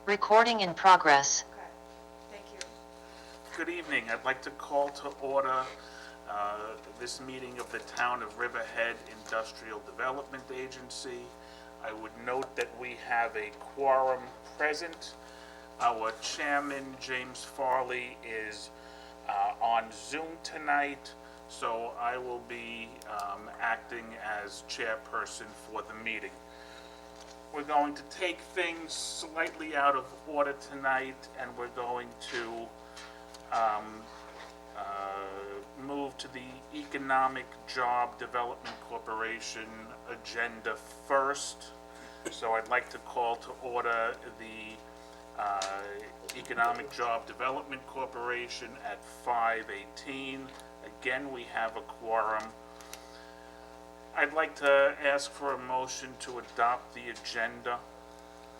Recording in progress. Okay, thank you. Good evening. I'd like to call to order this meeting of the Town of Riverhead Industrial Development Agency. I would note that we have a quorum present. Our chairman, James Farley, is on Zoom tonight, so I will be acting as chairperson for the meeting. We're going to take things slightly out of order tonight, and we're going to move to the Economic Job Development Corporation agenda first. So I'd like to call to order the Economic Job Development Corporation at 5:18. Again, we have a quorum. I'd like to ask for a motion to adopt the agenda.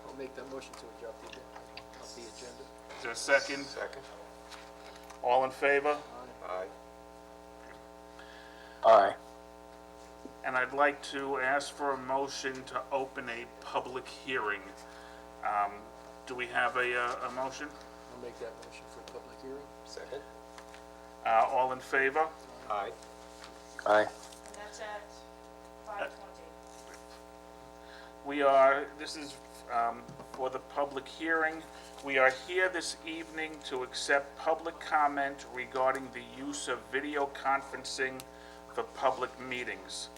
I'll make that motion to adopt the agenda. Is there a second? Second. All in favor? Aye. Aye. And I'd like to ask for a motion to open a public hearing. Do we have a motion? I'll make that motion for public hearing. Second. All in favor? Aye. Aye. And that's at 5:20. This is for the public hearing. We are here this evening to accept public comment regarding the use of video conferencing for public meetings.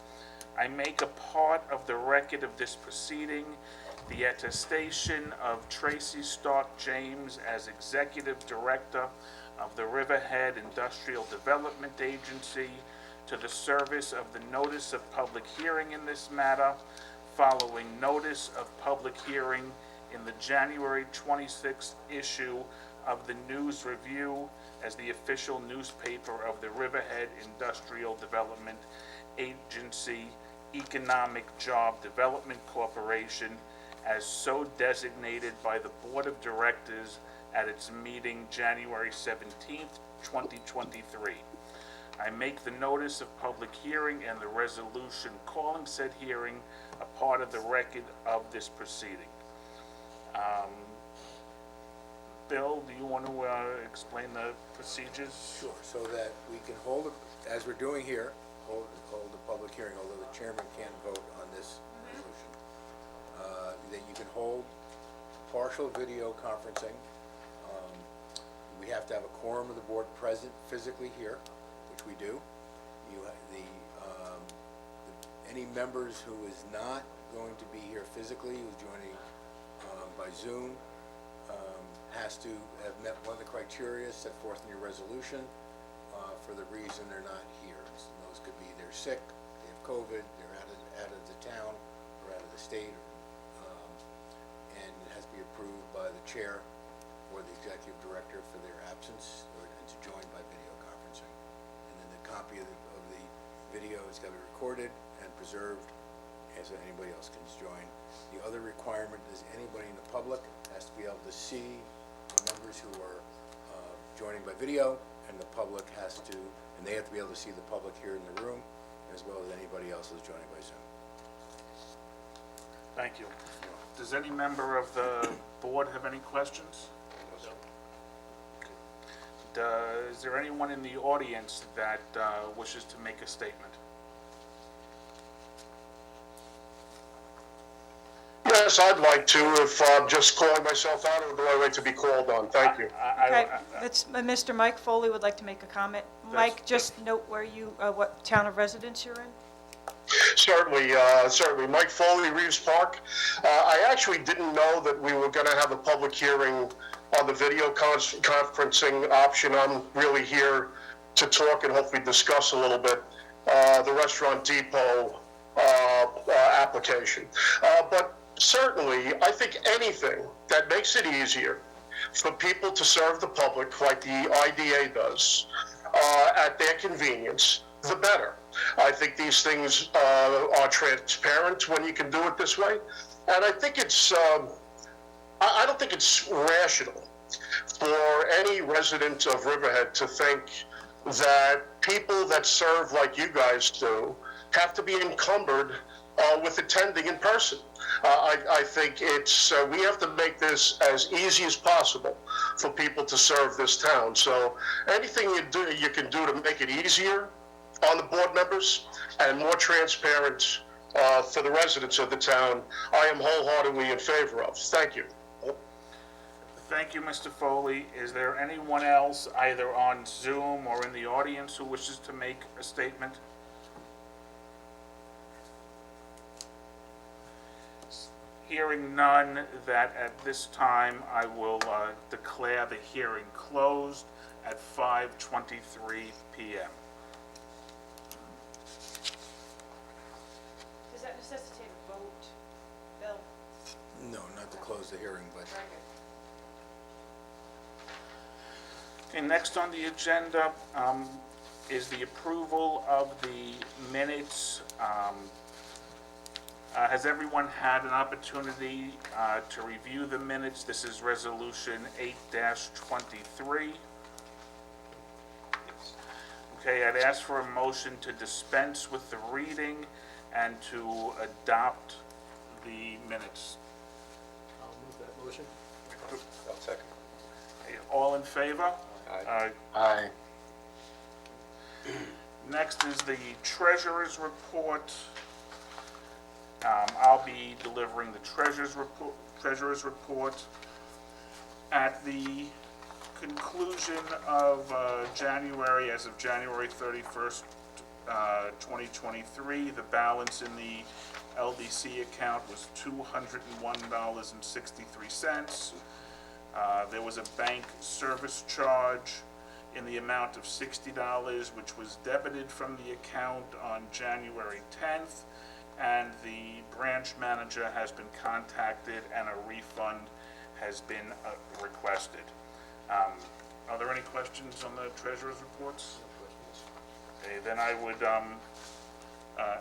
I make a part of the record of this proceeding the attestation of Tracy Stark James as Executive Director of the Riverhead Industrial Development Agency to the service of the notice of public hearing in this matter, following notice of public hearing in the January 26th issue of the News Review as the official newspaper of the Riverhead Industrial Development Agency Economic Job Development Corporation as so designated by the Board of Directors at its meeting January 17th, 2023. I make the notice of public hearing and the resolution calling said hearing a part of the record of this proceeding. Bill, do you want to explain the procedures? Sure, so that we can hold, as we're doing here, hold a public hearing, although the chairman can't vote on this resolution. That you can hold partial video conferencing. We have to have a quorum of the board present physically here, which we do. Any members who is not going to be here physically, who's joining by Zoom, has to have met one of the criteria set forth in your resolution for the reason they're not here. So those could be they're sick, they have COVID, they're out of the town or out of the state, and it has to be approved by the chair or the executive director for their absence and to join by video conferencing. And then the copy of the video has got to be recorded and preserved so anybody else can join. The other requirement is anybody in the public has to be able to see the members who are joining by video, and the public has to, and they have to be able to see the public here in the room, as well as anybody else who's joining by Zoom. Thank you. Does any member of the board have any questions? Is there anyone in the audience that wishes to make a statement? Yes, I'd like to, if I'm just calling myself out, or do I wait to be called on? Thank you. Okay, Mr. Mike Foley would like to make a comment. Mike, just note where you, what town of residence you're in. Certainly. Mike Foley, Reeves Park. I actually didn't know that we were going to have a public hearing on the video conferencing option. I'm really here to talk and hopefully discuss a little bit the Restaurant Depot application. But certainly, I think anything that makes it easier for people to serve the public like the IDA does at their convenience, the better. I think these things are transparent when you can do it this way. And I think it's, I don't think it's rational for any resident of Riverhead to think that people that serve like you guys do have to be encumbered with attending in person. I think we have to make this as easy as possible for people to serve this town. So anything you can do to make it easier on the board members and more transparent for the residents of the town, I am wholeheartedly in favor of. Thank you. Thank you, Mr. Foley. Is there anyone else, either on Zoom or in the audience, who wishes to make a statement? Hearing none, that at this time I will declare the hearing closed at 5:23 p.m. Does that necessitate a vote, Bill? No, not to close the hearing, but Okay, next on the agenda is the approval of the minutes. Has everyone had an opportunity to review the minutes? This is Resolution 8-23. Okay, I'd ask for a motion to dispense with the reading and to adopt the minutes. I'll move that motion. I'll second. Okay, all in favor? Aye. Next is the treasurer's report. I'll be delivering the treasurer's report. At the conclusion of January, as of January 31st, 2023, the balance in the LDC account was $201.63. There was a bank service charge in the amount of $60, which was debited from the account on January 10th, and the branch manager has been contacted and a refund has been requested. Are there any questions on the treasurer's reports? Okay, then I would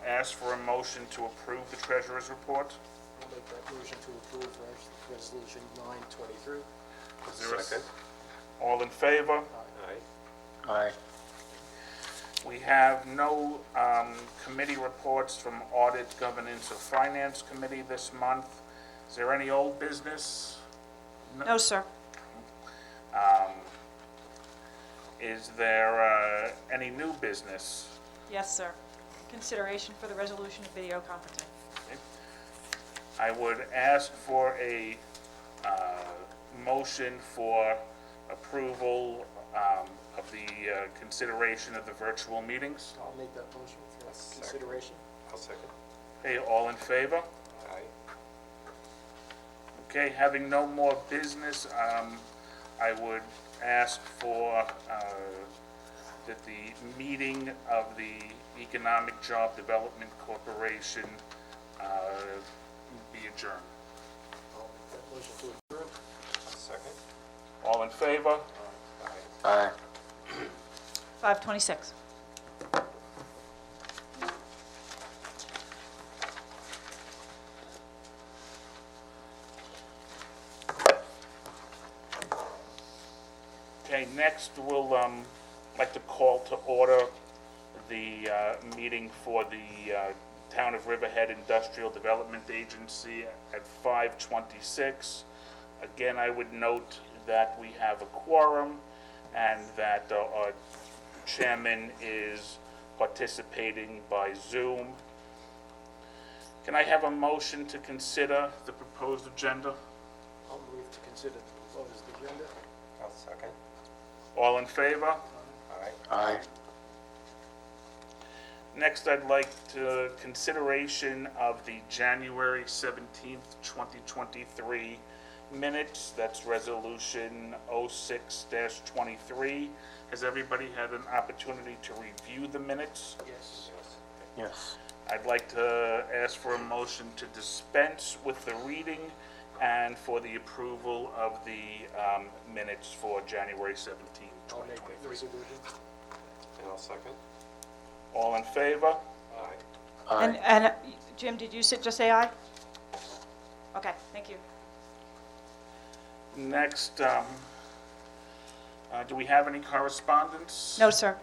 ask for a motion to approve the treasurer's report. I'll make that motion to approve resolution 923. Is there all in favor? Aye. We have no committee reports from Audit, Governance, or Finance Committee this month. Is there any old business? No, sir. Is there any new business? Yes, sir. Consideration for the resolution of video conferencing. I would ask for a motion for approval of the consideration of the virtual meetings. I'll make that motion for consideration. I'll second. Okay, all in favor? Aye. Okay, having no more business, I would ask for that the meeting of the Economic Job Development Corporation be adjourned. I'll make that motion to adjourn. Second. All in favor? Aye. 5:26. Okay, next we'll like to call to order the meeting for the Town of Riverhead Industrial Development Agency at 5:26. Again, I would note that we have a quorum and that our chairman is participating by Zoom. Can I have a motion to consider the proposed agenda? I'll move to consider the proposed agenda. I'll second. All in favor? Aye. Aye. Next, I'd like to consideration of the January 17th, 2023 minutes. That's resolution 06-23. Has everybody had an opportunity to review the minutes? Yes. Yes. I'd like to ask for a motion to dispense with the reading and for the approval of the minutes for January 17th, I'll make that 2023. resolution. And I'll second. All in favor? Aye. And Jim, did you just say aye? Okay, thank you. Next, do we have any correspondence? No, sir.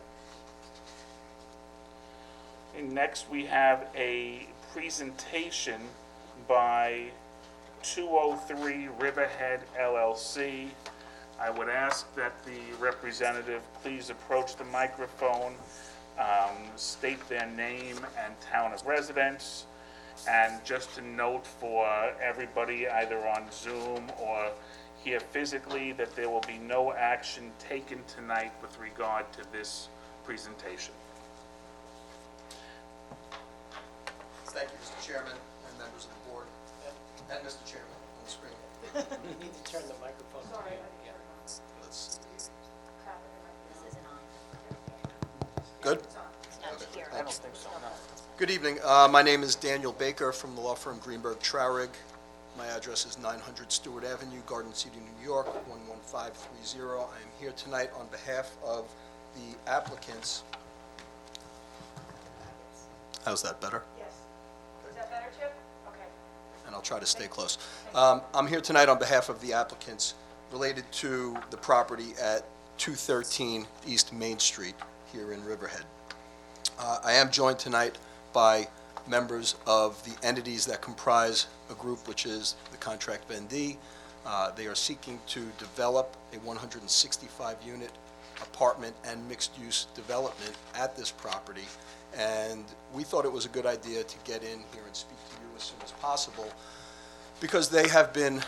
And next, we have a presentation by 203 Riverhead LLC. I would ask that the representative please approach the microphone, state their name and town of residence, and just to note for everybody either on Zoom or here physically that there will be no action taken tonight with regard to this presentation. Thank you, Mr. Chairman and members of the board, and Mr. Chairman on the screen. You need to turn the microphone. Sorry. Let's- This isn't on. Good? No, here. I don't think so, no. Good evening. My name is Daniel Baker from the law firm Greenberg Traurig. My address is 900 Stewart Avenue, Garden City, New York, 11530. I am here tonight on behalf of the applicants. How's that better? Yes. Is that better, Chip? Okay. And I'll try to stay close. I'm here tonight on behalf of the applicants related to the property at 213 East Main Street here in Riverhead. I am joined tonight by members of the entities that comprise a group which is the Contract Vendee. They are seeking to develop a 165-unit apartment and mixed-use development at this property. And we thought it was a good idea to get in here and speak to you as soon as possible because they have been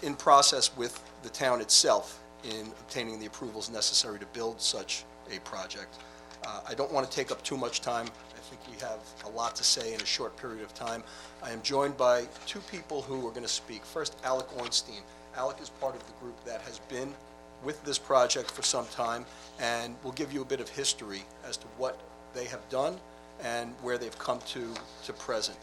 in process with the town itself in obtaining the approvals necessary to build such a project. I don't want to take up too much time. I think we have a lot to say in a short period of time. I am joined by two people who are going to speak. First, Alec Ornstein. Alec is part of the group that has been with this project for some time and will give you a bit of history as to what they have done and where they've come to present.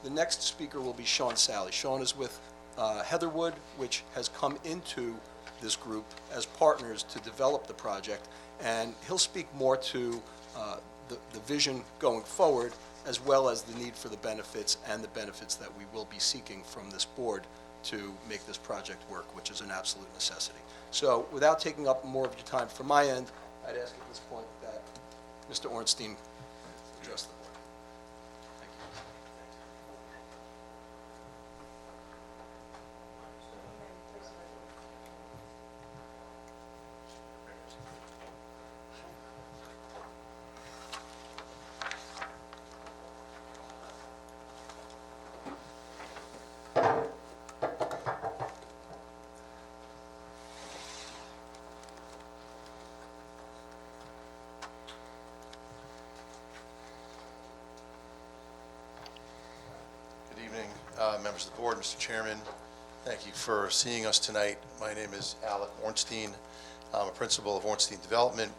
The next speaker will be Sean Sally. Sean is with Heatherwood, which has come into this group as partners to develop the project, and he'll speak more to the vision going forward, as well as the need for the benefits and the benefits that we will be seeking from this board to make this project work, which is an absolute necessity. So without taking up more of your time from my end, I'd ask at this point that Mr. Ornstein address the board. Thank you. Good evening, members of the board, Mr. Chairman. Thank you for seeing us tonight. My name is Alec Ornstein. I'm a principal of Ornstein Development,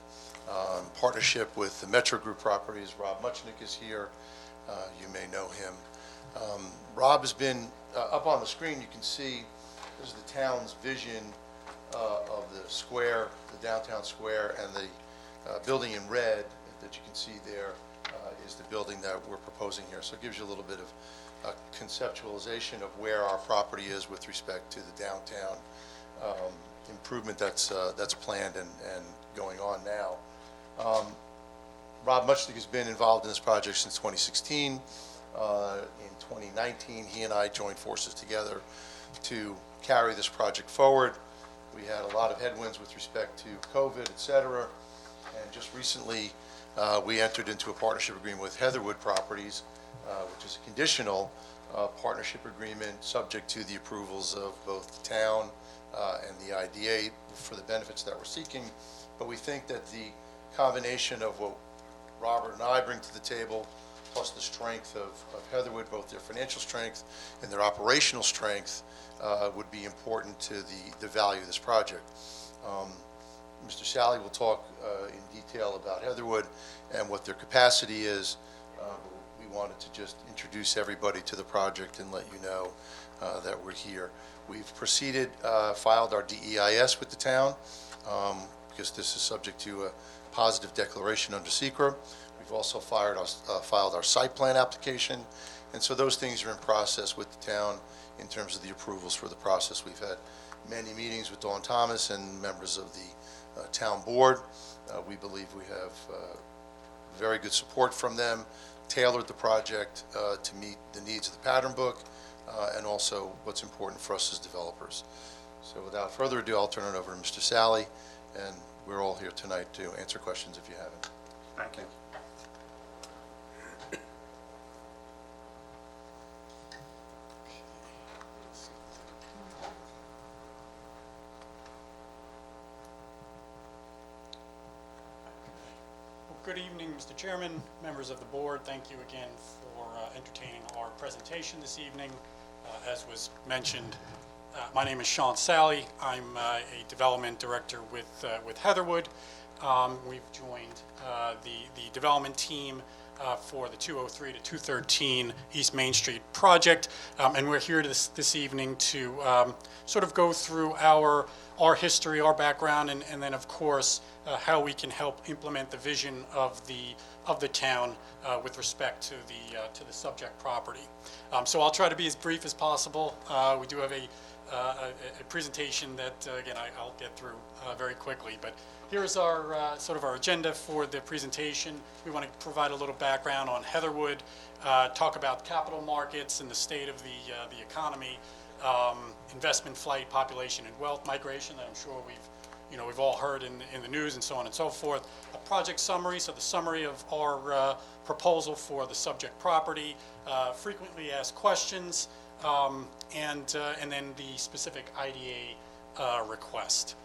in partnership with the Metro Group Properties. Rob Muchnick is here. You may know him. Rob has been, up on the screen, you can see, this is the town's vision of the square, the downtown square, and the building in red that you can see there is the building that we're proposing here. So it gives you a little bit of conceptualization of where our property is with respect to the downtown improvement that's planned and going on now. Rob Muchnick has been involved in this project since 2016. In 2019, he and I joined forces together to carry this project forward. We had a lot of headwinds with respect to COVID, et cetera, and just recently we entered into a partnership agreement with Heatherwood Properties, which is a conditional partnership agreement subject to the approvals of both the town and the IDA for the benefits that we're seeking. But we think that the combination of what Robert and I bring to the table, plus the strength of Heatherwood, both their financial strength and their operational strength, would be important to the value of this project. Mr. Sally will talk in detail about Heatherwood and what their capacity is. We wanted to just introduce everybody to the project and let you know that we're here. We've proceeded, filed our DEIS with the town because this is subject to a positive declaration under SECRA. We've also filed our site plan application, and so those things are in process with the town in terms of the approvals for the process. We've had many meetings with Dawn Thomas and members of the town board. We believe we have very good support from them, tailored the project to meet the needs of the pattern book, and also what's important for us as developers. So without further ado, I'll turn it over to Mr. Sally, and we're all here tonight to answer questions if you have any. Thank you. Well, good evening, Mr. Chairman, members of the board. Thank you again for entertaining our presentation this evening. As was mentioned, my name is Sean Sally. I'm a development director with Heatherwood. We've joined the development team for the 203 to 213 East Main Street project, and we're here this evening to sort of go through our history, our background, and then of course how we can help implement the vision of the town with respect to the subject property. So I'll try to be as brief as possible. We do have a presentation that again I'll get through very quickly, but here's our sort of our agenda for the presentation. We want to provide a little background on Heatherwood, talk about capital markets and the state of the economy, investment flight, population, and wealth migration that I'm sure we've all heard in the news and so on and so forth. A project summary, so the summary of our proposal for the subject property, frequently asked questions, and then the specific IDA request.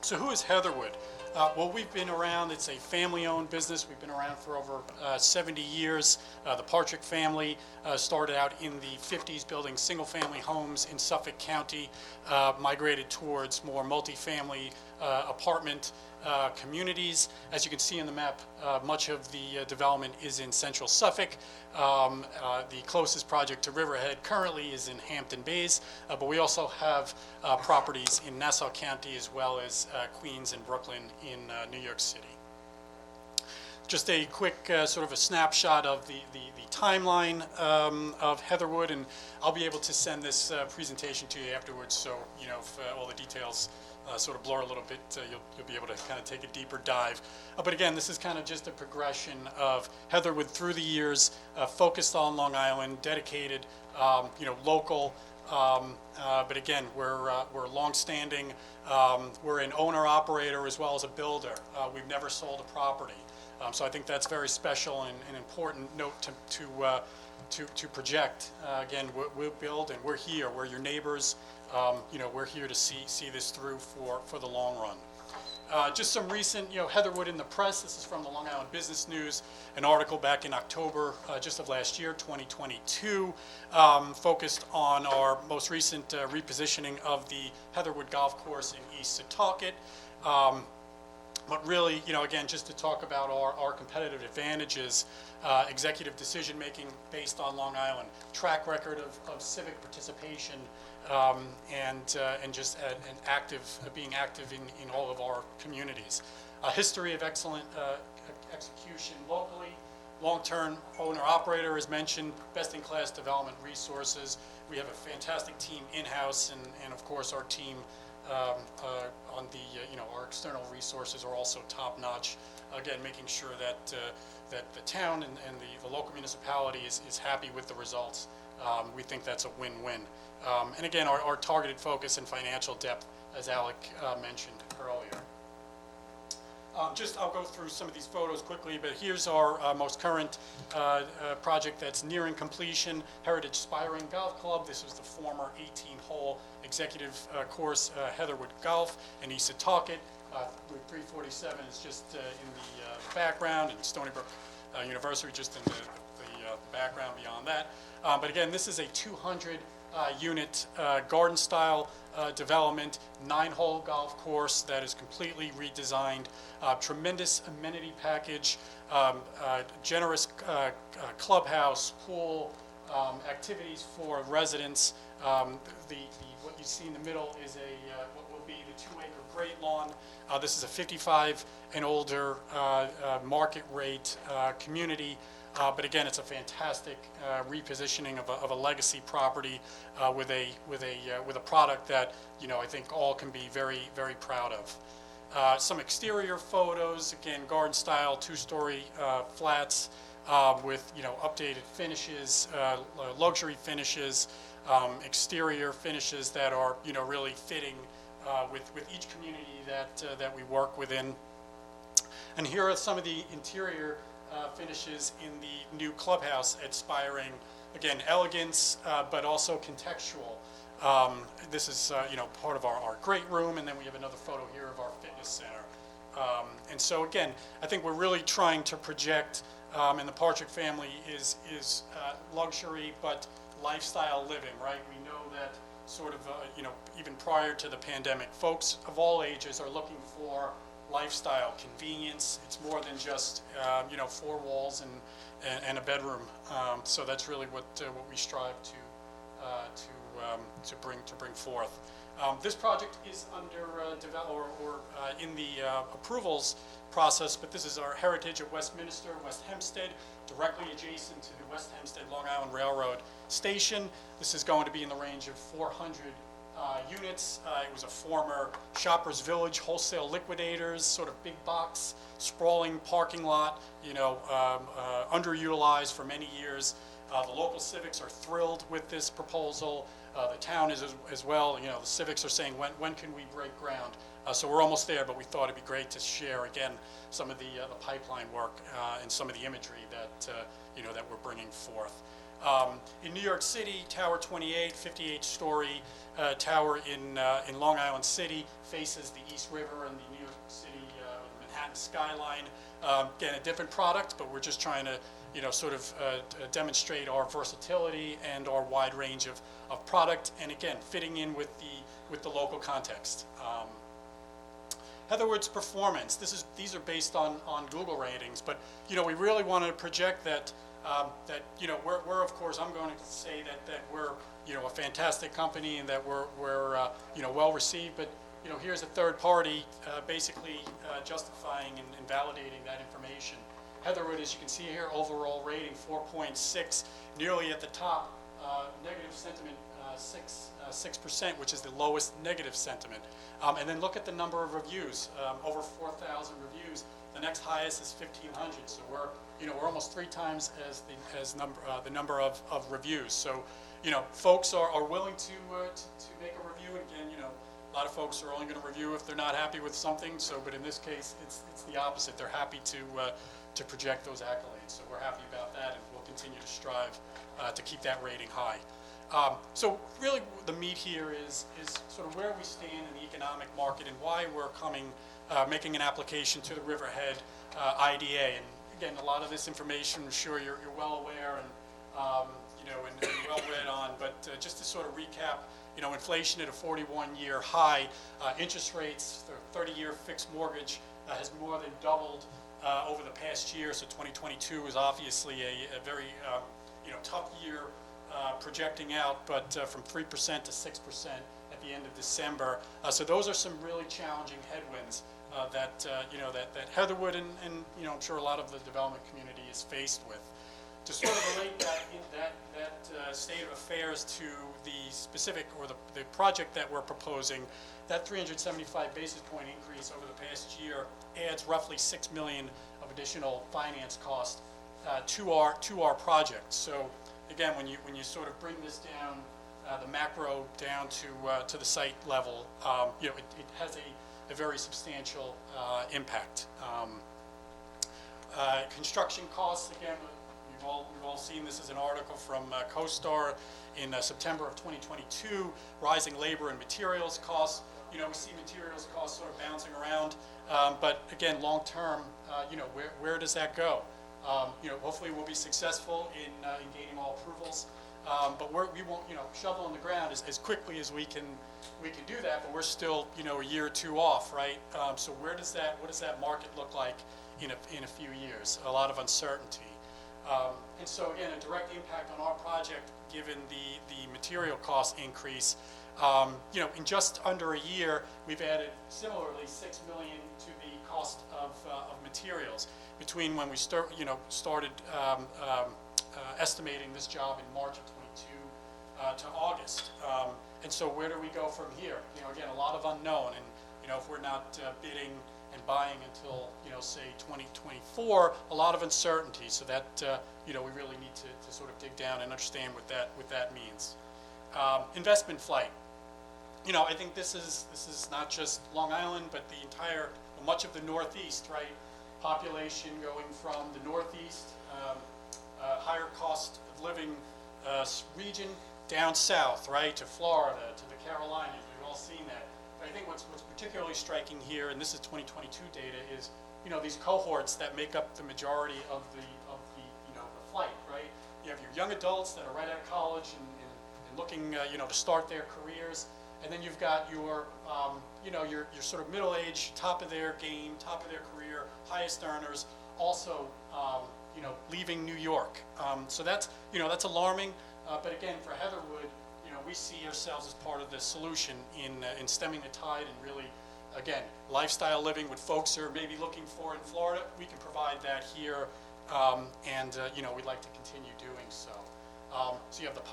So who is Heatherwood? Well, we've been around. It's a family-owned business. We've been around for over 70 years. The Partrick family started out in the 50s building single-family homes in Suffolk County, migrated towards more multifamily apartment communities. As you can see in the map, much of the development is in central Suffolk. The closest project to Riverhead currently is in Hampton Bays, but we also have properties in Nassau County as well as Queens and Brooklyn in New York City. Just a quick sort of a snapshot of the timeline of Heatherwood, and I'll be able to send this presentation to you afterwards, so if all the details sort of blur a little bit, you'll be able to kind of take a deeper dive. But again, this is kind of just a progression of Heatherwood through the years, focused on Long Island, dedicated, local. But again, we're long-standing. We're an owner-operator as well as a builder. We've never sold a property, so I think that's very special and an important note to project. Again, we'll build, and we're here. We're your neighbors. We're here to see this through for the long run. Just some recent, Heatherwood in the press. This is from the Long Island Business News, an article back in October just of last year, 2022, focused on our most recent repositioning of the Heatherwood Golf Course in East Setauket. But really, again, just to talk about our competitive advantages, executive decision-making based on Long Island, track record of civic participation, and just being active in all of our communities. A history of excellent execution locally, long-term owner-operator, as mentioned, best-in-class development resources. We have a fantastic team in-house, and of course our team on the our external resources are also top-notch. Again, making sure that the town and the local municipality is happy with the results. We think that's a win-win. And again, our targeted focus and financial depth, as Alec mentioned earlier. I'll go through some of these photos quickly, but here's our most current project that's nearing completion, Heritage Spiring Golf Club. This was the former 18-hole executive course, Heatherwood Golf in East Setauket. Route 347 is just in the background, and Stony Brook University just in the background beyond that. But again, this is a 200-unit garden-style development, 9-hole golf course that is completely redesigned, tremendous amenity package, generous clubhouse, pool, activities for residents. What you see in the middle is what will be the 2-acre Great Lawn. This is a 55 and older market rate community. But again, it's a fantastic repositioning of a legacy property with a product that I think all can be very, very proud of. Some exterior photos, again, garden style, 2-story flats. with, updated finishes, luxury finishes, exterior finishes that are, really fitting with each community that we work within. And here are some of the interior finishes in the new clubhouse at Spiring. Again, elegance, but also contextual. This is, part of our great room, and then we have another photo here of our fitness center. And so again, I think we're really trying to project, and the Parchik family is luxury, but lifestyle living, right? We know that sort of, even prior to the pandemic, folks of all ages are looking for lifestyle, convenience. It's more than just, 4 walls and a bedroom. So that's really what we strive to bring forth. This project is under in the approvals process, but this is our Heritage at Westminster, West Hempstead, directly adjacent to the West Hempstead Long Island Railroad station. This is going to be in the range of 400 units. It was a former Shoppers Village, wholesale liquidators, sort of big box, sprawling parking lot, underutilized for many years. The local civics are thrilled with this proposal. The town is as well. The civics are saying, when can we break ground? So we're almost there, but we thought it'd be great to share again some of the pipeline work and some of the imagery that that we're bringing forth. In New York City, Tower 28, 58-story tower in Long Island City, faces the East River and the New York City Manhattan skyline. Again, a different product, but we're just trying to demonstrate our versatility and our wide range of product, and again, fitting in with the local context. Heatherwood's performance. These are based on Google ratings, but we really wanted to project that we're of course, I'm going to say that we're a fantastic company and that we're well received, but here's a third party basically justifying and validating that information. Heatherwood, as you can see here, overall rating 4.6, nearly at the top. Negative sentiment 6%, which is the lowest negative sentiment. And then look at the number of reviews, over 4,000 reviews. The next highest is 1,500. So we're almost 3 times the number of reviews. So folks are willing to make a review. And again, a lot of folks are only going to review if they're not happy with something. So, but in this case, it's the opposite. They're happy to project those accolades. So we're happy about that, and we'll continue to strive to keep that rating high. So really the meat here is sort of where we stand in the economic market and why we're making an application to the Riverhead IDA. And again, a lot of this information, I'm sure you're well aware and well read on, but just to sort of recap, inflation at a 41-year high, interest rates, the 30-year fixed mortgage has more than doubled over the past year. So 2022 is obviously a very tough year projecting out, but from 3% to 6% at the end of December. So those are some really challenging headwinds that Heatherwood and I'm sure a lot of the development community is faced with. To sort of relate that state of affairs to the specific or the project that we're proposing, that 375 basis point increase over the past year adds roughly $6 million of additional finance cost to our project. So again, when you sort of bring this down, the macro down to the site level, it has a very substantial impact. Construction costs, again, we've all seen this as an article from CoStar in September of 2022, rising labor and materials costs. We see materials costs sort of bouncing around, but again, long term, where does that go? Hopefully we'll be successful in gaining all approvals, but we won't, shovel in the ground as quickly as we can do that. But we're still, a year or two off, right? So what does that market look like in a few years? A lot of uncertainty, and so again, a direct impact on our project given the material cost increase. In just under a year, we've added similarly $6 million to the cost of materials between when we started estimating this job in March of 22 to August. And so where do we go from here? Again, a lot of unknown, and if we're not bidding and buying until, say 2024, a lot of uncertainty. So that, we really need to sort of dig down and understand what that means. Investment flight. I think this is not just Long Island, but the entire, much of the Northeast, right? Population going from the Northeast, higher cost of living region down south, right, to Florida, to the Carolinas. We've all seen that. But I think what's particularly striking here, and this is 2022 data, is these cohorts that make up the majority of the the flight, right? You have your young adults that are right out of college and looking to start their careers, and then you've got your your sort of middle-aged, top of their game, top of their career, highest earners, also leaving New York. So that's alarming. But again, for Heatherwood, we see ourselves as part of the solution in stemming the tide and really, again, lifestyle living, what folks are maybe looking for in Florida. We can provide that here, and we'd like to continue doing so. So you have the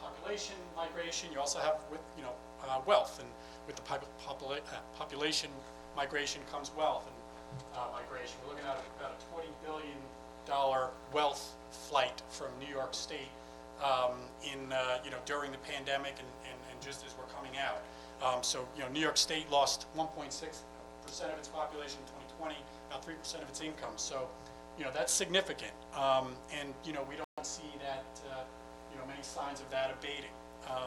population migration. You also have wealth, and with the population migration comes wealth and migration. We're looking at about a $20 billion wealth flight from New York State during the pandemic and just as we're coming out. So New York State lost 1.6% of its population in 2020, about 3% of its income. So that's significant, and we don't see that many signs of that abating.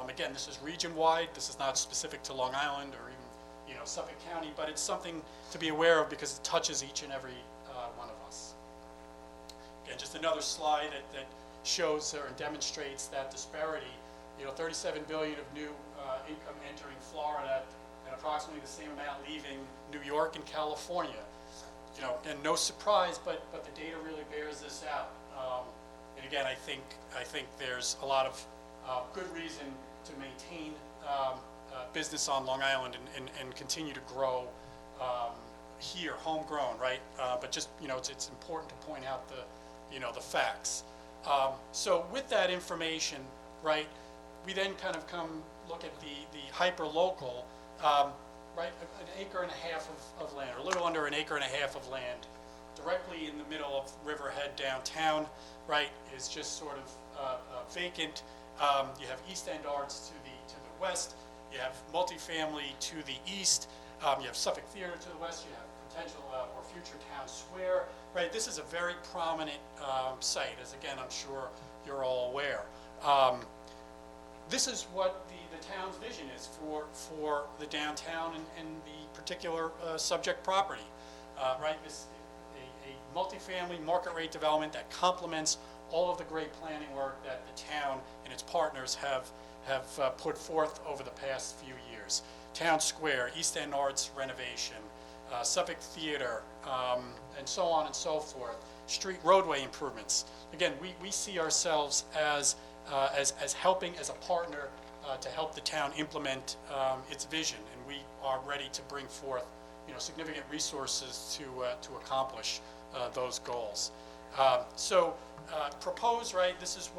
Again, this is region-wide. This is not specific to Long Island or even Suffolk County, but it's something to be aware of because it touches each and every one of us. Again, just another slide that shows or demonstrates that disparity. 37 billion of new income entering Florida, and approximately the same amount leaving New York and California. And no surprise, but the data really bears this out. And again, I think there's a lot of good reason to maintain business on Long Island and continue to grow here, homegrown, right? But just it's important to point out the facts. So with that information, right, we then kind of come look at the hyper local, right? An acre and a half of land, or a little under an acre and a half of land, directly in the middle of Riverhead downtown, right, is just sort of vacant. You have East End Arts to the west. You have multifamily to the east. You have Suffolk Theater to the west. You have potential or future Town Square. Right. This is a very prominent site, as again I'm sure you're all aware. This is what the town's vision is for the downtown and the particular subject property. Right. This a multifamily market rate development that complements all of the great planning work that the town and its partners have put forth over the past few years. Town Square, East End Arts renovation, Suffolk Theater, and so on and so forth. Street roadway improvements. Again, we see ourselves as helping as a partner to help the town implement its vision, and we are ready to bring forth significant resources to accomplish those goals. Propose, right? This is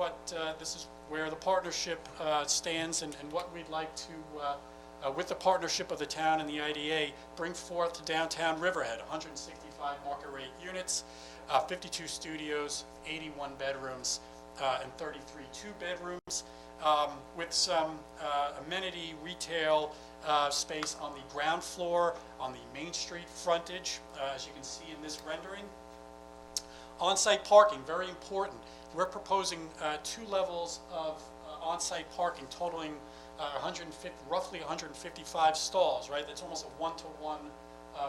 where the partnership stands, and what we'd like to, with the partnership of the town and the IDA, bring forth to downtown Riverhead. 165 market rate units, 52 studios, 81 bedrooms, and 33 two-bedrooms, with some amenity retail space on the ground floor, on the Main Street frontage, as you can see in this rendering. On-site parking, very important. We're proposing 2 levels of on-site parking totaling roughly 155 stalls, right? That's almost a 1-to-1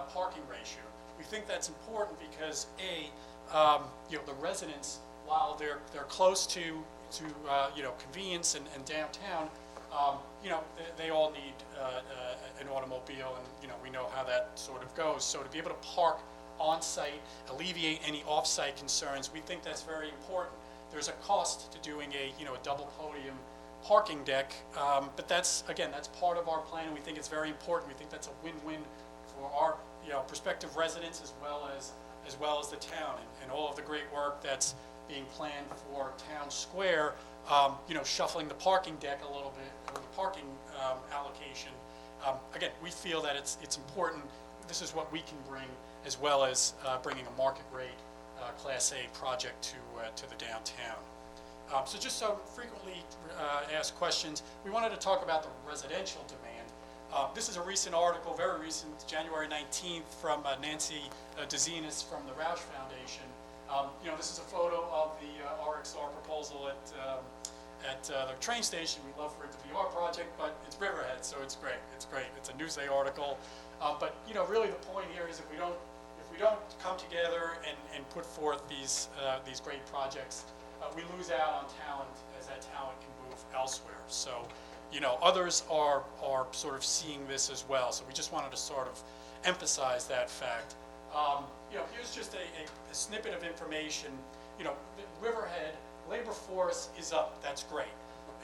parking ratio. We think that's important because the residents, while they're close to convenience and downtown, they all need an automobile, and we know how that sort of goes. So to be able to park on-site, alleviate any off-site concerns, we think that's very important. There's a cost to doing a double podium parking deck, but that's part of our plan, and we think it's very important. We think that's a win-win for our prospective residents as well as the town, and all of the great work that's being planned for Town Square. Shuffling the parking deck a little bit, or the parking allocation. Again, we feel that it's important. this is what we can bring, as well as bringing a market rate Class A project to the downtown. So just so frequently asked questions, we wanted to talk about the residential demand. This is a recent article, very recent, January 19th, from Nancy DeZenis from the Roush Foundation. This is a photo of the RXR proposal at the train station. We'd love for it to be our project, but it's Riverhead, so it's great. It's great. It's a Newsday article. But really the point here is if we don't come together and put forth these great projects, we lose out on talent, as that talent can move elsewhere. So, others are sort of seeing this as well. So we just wanted to sort of emphasize that fact. Here's just a snippet of information. Riverhead, labor force is up. That's great.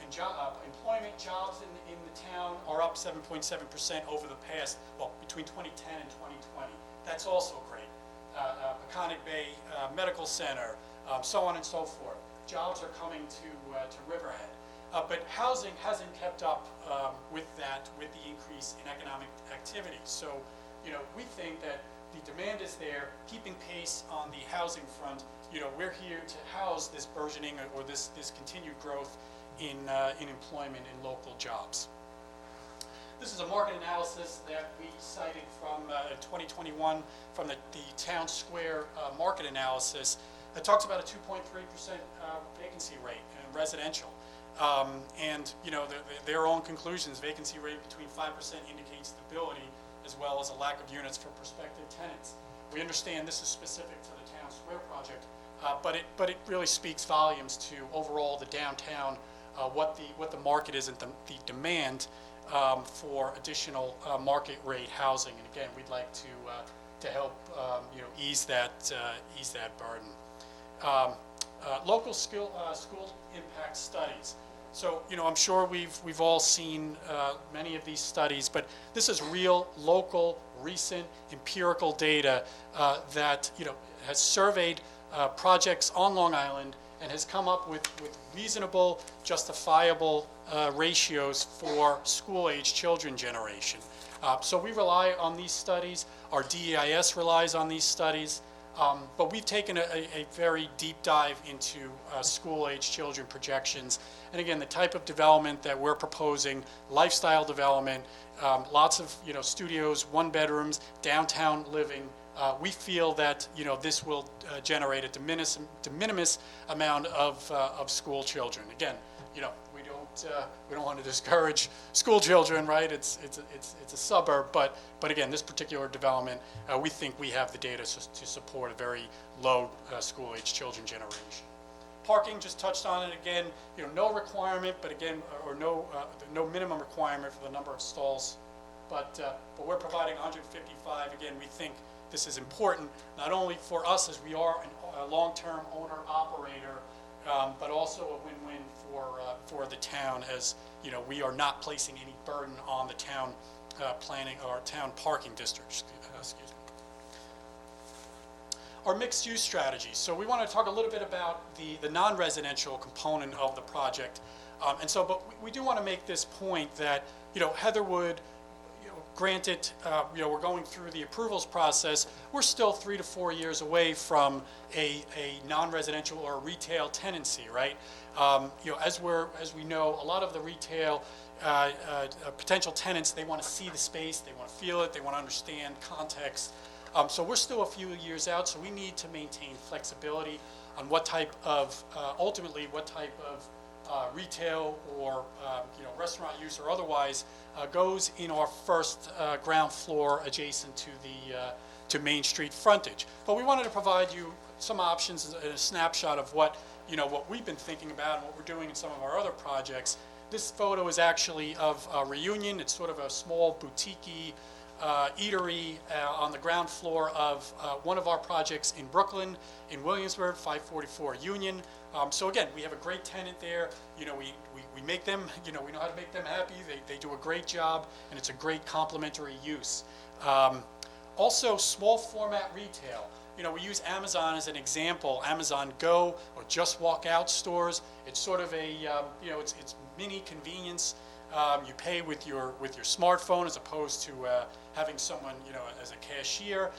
And employment jobs in the town are up 7.7% over the past, between 2010 and 2020. That's also great. Peconic Bay Medical Center, so on and so forth. Jobs are coming to Riverhead. But housing hasn't kept up with the increase in economic activity. So, we think that the demand is there, keeping pace on the housing front. We're here to house this burgeoning or this continued growth in employment in local jobs. This is a market analysis that we cited from 2021 from the Town Square market analysis. It talks about a 2.3% vacancy rate in residential. And their own conclusions, vacancy rate between 5% indicates stability, as well as a lack of units for prospective tenants. We understand this is specific to the Town Square project, but it really speaks volumes to overall the downtown, what the market is and the demand for additional market rate housing. And again, we'd like to help ease that burden. Local school impact studies. So, I'm sure we've all seen many of these studies, but this is real, local, recent, empirical data that, has surveyed projects on Long Island and has come up with reasonable, justifiable ratios for school-age children generation. So we rely on these studies. Our DEIS relies on these studies. But we've taken a very deep dive into school-age children projections. And again, the type of development that we're proposing, lifestyle development, lots of studios, one bedrooms, downtown living. We feel that this will generate a de minimis amount of school children. Again, we don't want to discourage school children, right? It's a suburb, but again, this particular development, we think we have the data to support a very low school-age children generation. Parking, just touched on it again. No requirement, but again, or no minimum requirement for the number of stalls. But we're providing 155. Again, we think this is important not only for us as we are a long-term owner-operator, but also a win-win for the town, as we are not placing any burden on the town planning or town parking district. Excuse me. Our mixed-use strategy. So we want to talk a little bit about the non-residential component of the project, but we do want to make this point that Heatherwood. Granted, we're going through the approvals process. We're still 3 to 4 years away from a non-residential or retail tenancy, right? As we know, a lot of the retail potential tenants, they want to see the space, they want to feel it, they want to understand context. So we're still a few years out, so we need to maintain flexibility on what type of, ultimately, what type of retail or restaurant use or otherwise goes in our first ground floor adjacent to Main Street frontage. But we wanted to provide you some options and a snapshot of what we've been thinking about and what we're doing in some of our other projects. This photo is actually of Reunion. It's sort of a small boutique-y eatery on the ground floor of one of our projects in Brooklyn, in Williamsburg, 544 Union. So again, we have a great tenant there. We make them, we know how to make them happy. They do a great job, and it's a great complementary use. Also, small format retail. We use Amazon as an example. Amazon Go or Just Walk Out stores. It's sort of a, it's mini convenience You pay with your smartphone as opposed to having someone, as a cashier.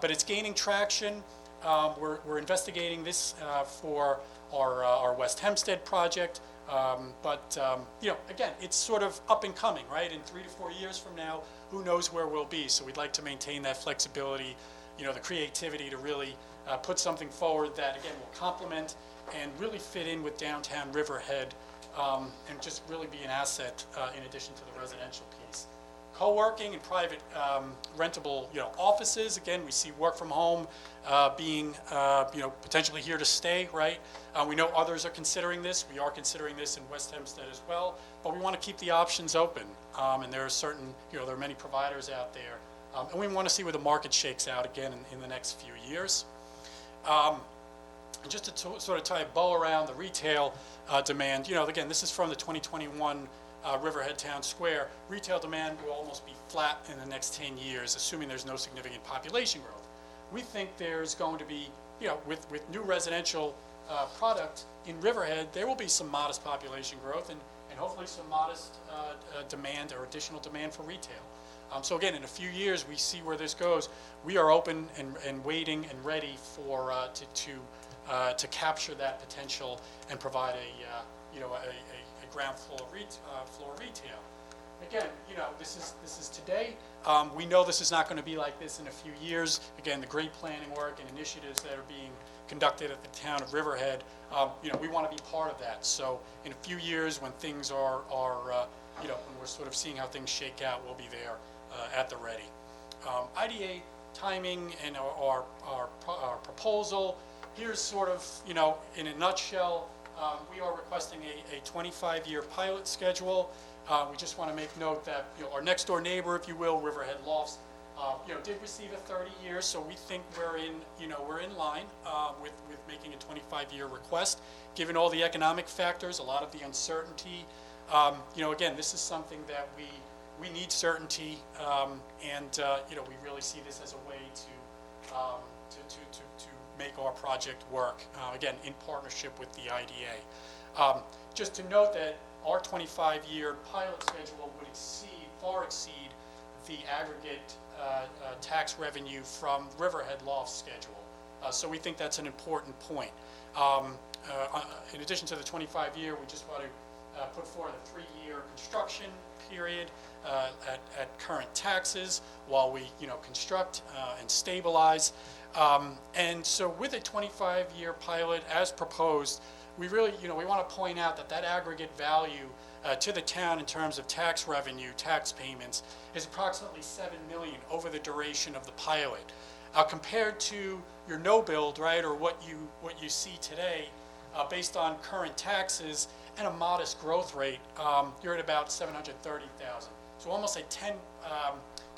But it's gaining traction. We're investigating this for our West Hempstead project. Again, it's sort of up and coming, right? In 3 to 4 years from now, who knows where we'll be? So we'd like to maintain that flexibility, the creativity to really put something forward that, again, will complement and really fit in with downtown Riverhead, and just really be an asset in addition to the residential piece. Co-working and private rentable, offices. Again, we see work from home being, potentially here to stay, right? We know others are considering this. We are considering this in West Hempstead as well, but we want to keep the options open. And there are certain, there are many providers out there, and we want to see where the market shakes out again in the next few years. And just to sort of tie a bow around the retail demand, again, this is from the 2021 Riverhead Town Square. Retail demand will almost be flat in the next 10 years, assuming there's no significant population growth. We think there's going to be, with new residential product in Riverhead, there will be some modest population growth and hopefully some modest demand or additional demand for retail. So again, in a few years, we see where this goes. We are open and waiting and ready for to capture that potential and provide a ground floor retail. Again, this is today. We know this is not going to be like this in a few years. Again, the great planning work and initiatives that are being conducted at the town of Riverhead, we want to be part of that. So in a few years, when things are when we're sort of seeing how things shake out, we'll be there at the ready. IDA timing and our proposal. Here's sort of, in a nutshell, we are requesting a 25-year pilot schedule. We just want to make note that, our next door neighbor, if you will, Riverhead Lofts, did receive a 30-year, so we think we're in line with making a 25-year request. Given all the economic factors, a lot of the uncertainty, again, this is something that we need certainty, and we really see this as a way to make our project work, again, in partnership with the IDA. Just to note that our 25-year pilot schedule would far exceed the aggregate tax revenue from Riverhead Loft schedule. So we think that's an important point. In addition to the 25-year, we just want to put forward a 3-year construction period at current taxes while we construct and stabilize. And so with a 25-year pilot as proposed, we really, we want to point out that aggregate value to the town in terms of tax revenue, tax payments, is approximately $7 million over the duration of the pilot. Compared to your no build, right, or what you see today, based on current taxes and a modest growth rate, you're at about $730,000. So almost a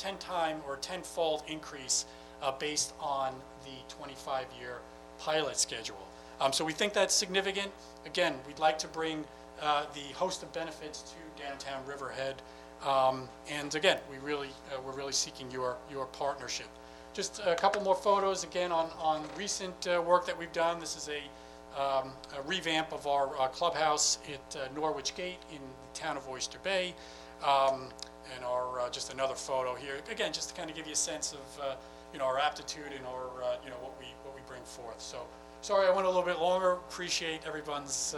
10-time or 10-fold increase based on the 25-year pilot schedule. So we think that's significant. Again, we'd like to bring the host of benefits to downtown Riverhead. And again, we're really seeking your partnership. Just a couple more photos again on recent work that we've done. This is a revamp of our clubhouse at Norwich Gate in the town of Oyster Bay. And our just another photo here. Again, just to kind of give you a sense of our aptitude and our what we bring forth. So sorry I went a little bit longer. Appreciate everyone's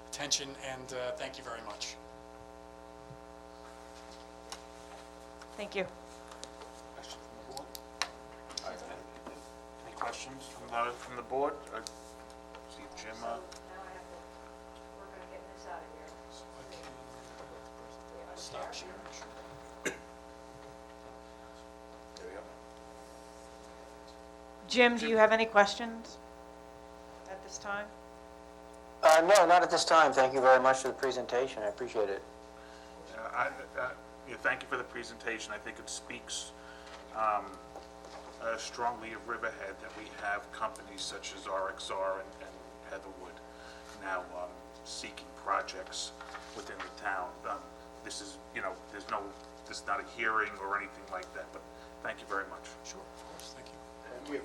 attention, and thank you very much. Thank you. Questions from the board? Any questions from the board? See Jim. Now we're going to get this out of here. Stop sharing. There we go. Jim, do you have any questions at this time? No, not at this time. Thank you very much for the presentation. I appreciate it. Thank you for the presentation. I think it speaks strongly of Riverhead that we have companies such as RXR and Heatherwood now seeking projects within the town. This is, this is not a hearing or anything like that, but thank you very much. Sure, of course, thank you. Thank you.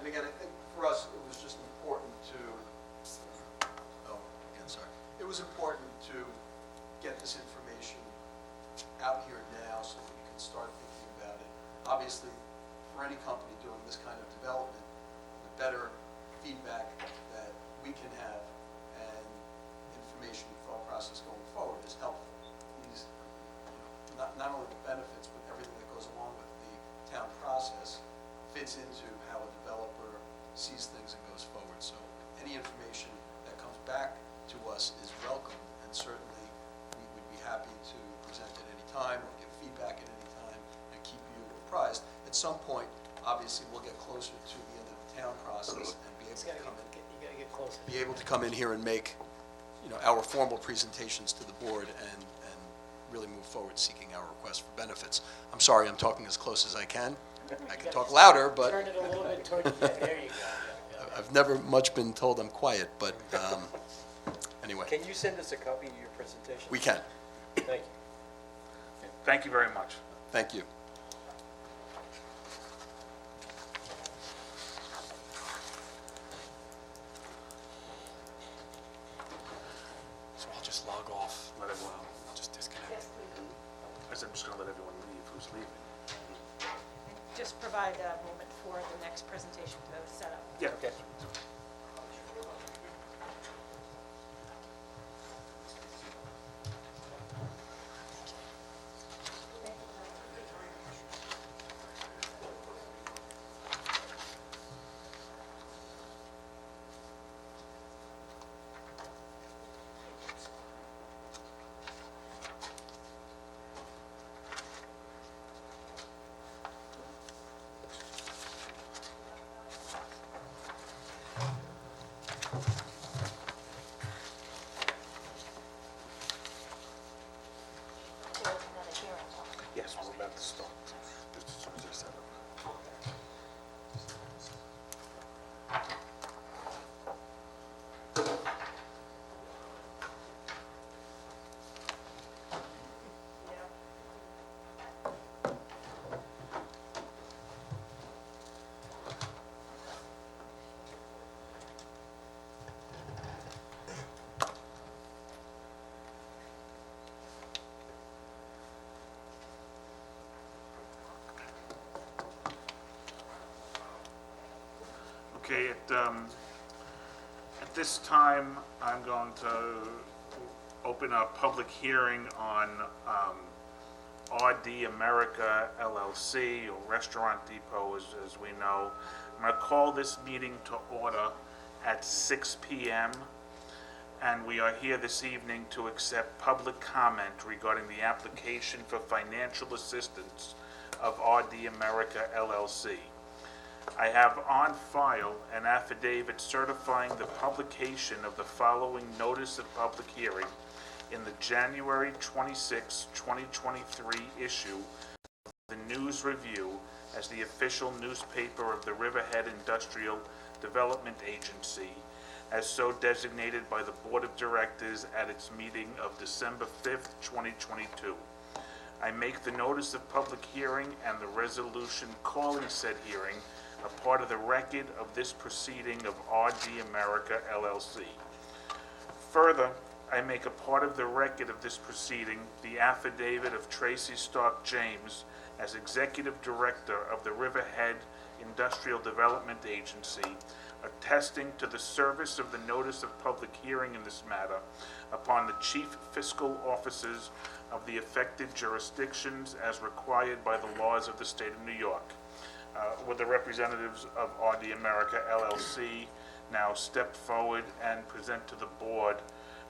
And again, I think for us, it was just important to, it was important to get this information out here now so that you can start thinking about it. Obviously, for any company doing this kind of development, the better feedback that we can have and information thought process going forward is helpful. These, not only the benefits, but everything that goes along with the town process fits into how a developer sees things and goes forward. So any information that comes back to us is welcome, and certainly we would be happy to present at any time or give feedback at any time and keep you apprised. At some point, obviously, we'll get closer to the end of the town process and be able to come in. You gotta get closer. Be able to come in here and make, our formal presentations to the board and really move forward seeking our request for benefits. I'm sorry, I'm talking as close as I can. I can talk louder, but Turn it a little bit toward, yeah, there you go. I've never much been told I'm quiet, but anyway, Can you send us a copy of your presentation? we can. Thank you. Thank you very much. Thank you. So I'll just log off. Let everyone, I'll just disconnect. I said I'm just gonna let everyone leave who's leaving. Just provide a moment for the next presentation to set up. Yeah. Okay. There's another hearing. Yes, we're about to start. Just as soon as I set up. Okay, at this time, I'm going to open a public hearing on RD America LLC, or Restaurant Depot as we know. I'm going to call this meeting to order at 6 PM, and we are here this evening to accept public comment regarding the application for financial assistance of RD America LLC. I have on file an affidavit certifying the publication of the following notice of public hearing in the January 26, 2023 issue of the News Review as the official newspaper of the Riverhead Industrial Development Agency, as so designated by the Board of Directors at its meeting of December 5th, 2022. I make the notice of public hearing and the resolution calling said hearing a part of the record of this proceeding of RD America LLC. Further, I make a part of the record of this proceeding the affidavit of Tracy Stark James as Executive Director of the Riverhead Industrial Development Agency, attesting to the service of the notice of public hearing in this matter upon the chief fiscal officers of the affected jurisdictions as required by the laws of the state of New York. Would the representatives of RD America LLC now step forward and present to the board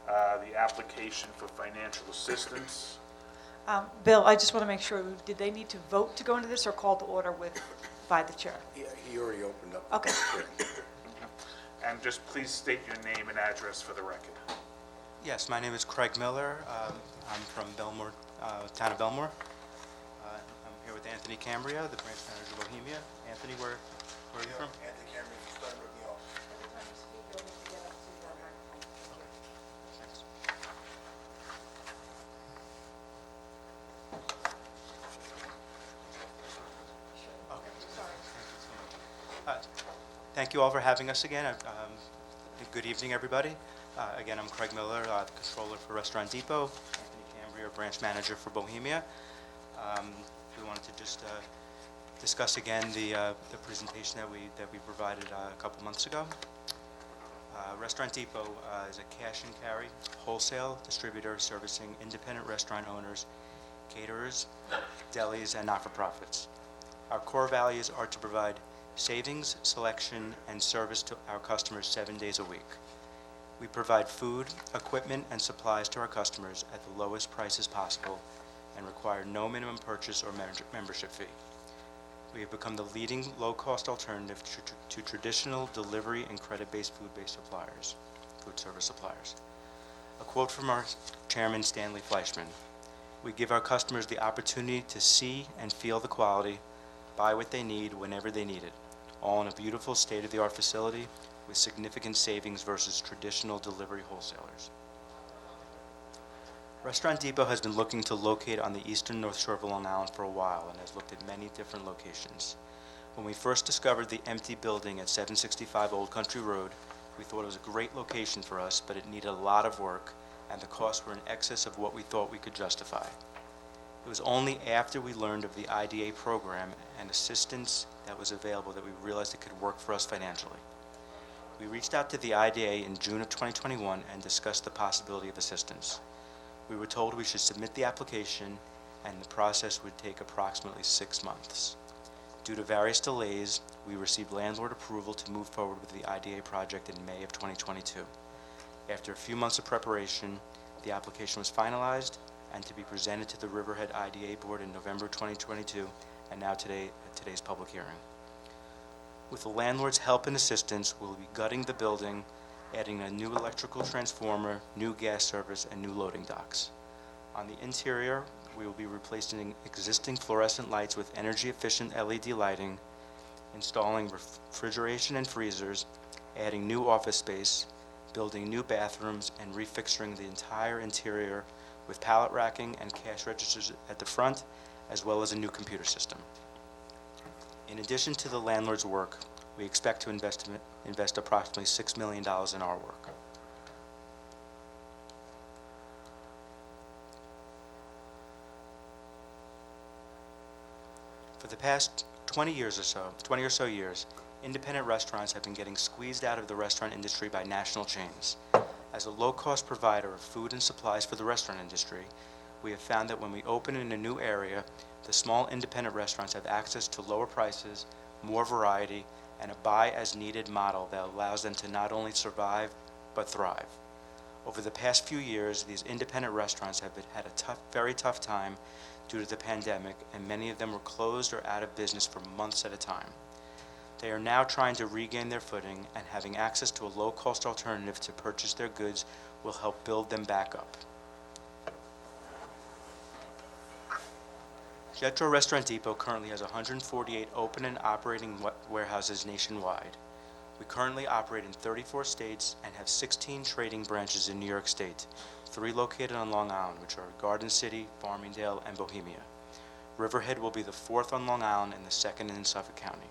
the application for financial assistance? Bill, I just want to make sure, did they need to vote to go into this or call to order by the chair? He already opened up. Okay. And just please state your name and address for the record. Yes, my name is Craig Miller. I'm from Belmore, town of Belmore. I'm here with Anthony Cambria, the branch manager of Bohemia. Anthony, where are you from? Anthony Cameron, starting with me off. Thanks. Thank you all for having us again. Good evening, everybody. Again, I'm Craig Miller, the controller for Restaurant Depot. Anthony Cambria Cambrier, branch manager for Bohemia. We wanted to just discuss again the presentation that we provided a couple months ago. Restaurant Depot is a cash and carry wholesale distributor servicing independent restaurant owners, caterers, delis, and not-for-profits. Our core values are to provide savings, selection, and service to our customers 7 days a week. We provide food, equipment, and supplies to our customers at the lowest prices possible and require no minimum purchase or membership fee. We have become the leading low-cost alternative to traditional delivery and credit-based food service suppliers. A quote from our chairman, Stanley Fleischman: "We give our customers the opportunity to see and feel the quality, buy what they need whenever they need it, all in a beautiful state-of-the-art facility with significant savings versus traditional delivery wholesalers." Restaurant Depot has been looking to locate on the eastern North Shore of Long Island for a while and has looked at many different locations. When we first discovered the empty building at 765 Old Country Road, we thought it was a great location for us, but it needed a lot of work and the costs were in excess of what we thought we could justify. It was only after we learned of the IDA program and assistance that was available that we realized it could work for us financially. We reached out to the IDA in June of 2021 and discussed the possibility of assistance. We were told we should submit the application and the process would take approximately 6 months. Due to various delays, we received landlord approval to move forward with the IDA project in May of 2022. After a few months of preparation, the application was finalized and to be presented to the Riverhead IDA Board in November 2022, and now today's public hearing. With the landlord's help and assistance, we'll be gutting the building, adding a new electrical transformer, new gas service, and new loading docks. On the interior, we will be replacing existing fluorescent lights with energy-efficient LED lighting, installing refrigeration and freezers, adding new office space, building new bathrooms, and refixturing the entire interior with pallet racking and cash registers at the front, as well as a new computer system. In addition to the landlord's work, we expect to invest approximately $6 million in our work. For the past 20 or so years, independent restaurants have been getting squeezed out of the restaurant industry by national chains. As a low-cost provider of food and supplies for the restaurant industry, we have found that when we open in a new area, the small independent restaurants have access to lower prices, more variety, and a buy-as-needed model that allows them to not only survive, but thrive. Over the past few years, these independent restaurants have had a very tough time due to the pandemic, and many of them were closed or out of business for months at a time. They are now trying to regain their footing, and having access to a low-cost alternative to purchase their goods will help build them back up. Jetro Restaurant Depot currently has 148 open and operating warehouses nationwide. We currently operate in 34 states and have 16 trading branches in New York State, 3 located on Long Island, which are Garden City, Farmingdale, and Bohemia. Riverhead will be the 4th on Long Island and the 2nd in Suffolk County.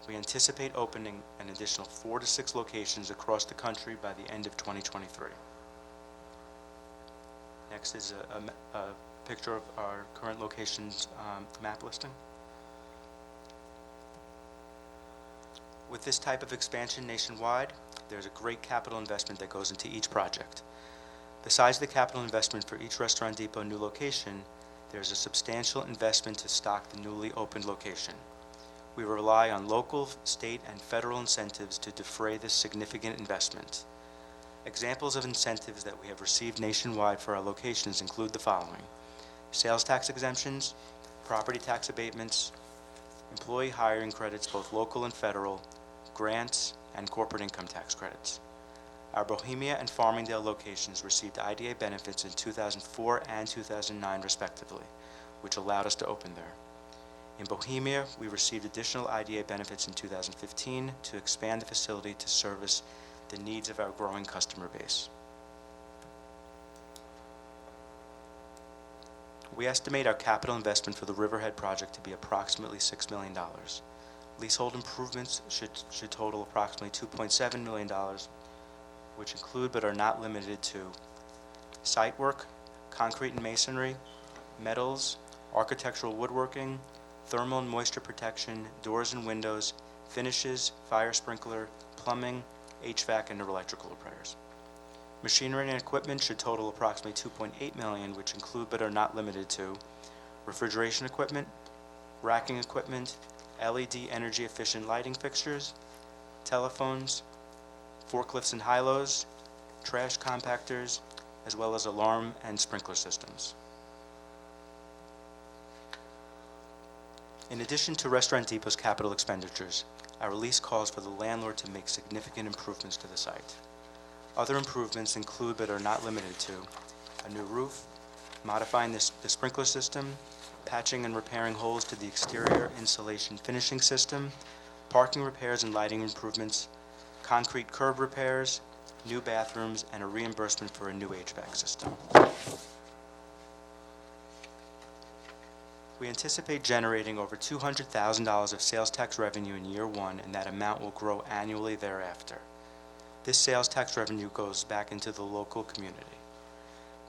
We anticipate opening an additional 4 to 6 locations across the country by the end of 2023. Next is a picture of our current locations map listing. With this type of expansion nationwide, there's a great capital investment that goes into each project. Besides the capital investment for each Restaurant Depot new location, there's a substantial investment to stock the newly opened location. We rely on local, state, and federal incentives to defray this significant investment. Examples of incentives that we have received nationwide for our locations include the following: sales tax exemptions, property tax abatements, employee hiring credits, both local and federal, grants, and corporate income tax credits. Our Bohemia and Farmingdale locations received IDA benefits in 2004 and 2009 respectively, which allowed us to open there. In Bohemia, we received additional IDA benefits in 2015 to expand the facility to service the needs of our growing customer base. We estimate our capital investment for the Riverhead project to be approximately $6 million. Leasehold improvements should total approximately $2.7 million, which include but are not limited to site work, concrete and masonry, metals, architectural woodworking, thermal and moisture protection, doors and windows, finishes, fire sprinkler, plumbing, HVAC, and electrical repairs. Machinery and equipment should total approximately $2.8 million, which include but are not limited to refrigeration equipment, racking equipment, LED energy-efficient lighting fixtures, telephones, forklifts and high-lows, trash compactors, as well as alarm and sprinkler systems. In addition to Restaurant Depot's capital expenditures, our lease calls for the landlord to make significant improvements to the site. Other improvements include but are not limited to a new roof, modifying the sprinkler system, patching and repairing holes to the exterior insulation finishing system, parking repairs and lighting improvements, concrete curb repairs, new bathrooms, and a reimbursement for a new HVAC system. We anticipate generating over $200,000 of sales tax revenue in year one, and that amount will grow annually thereafter. This sales tax revenue goes back into the local community.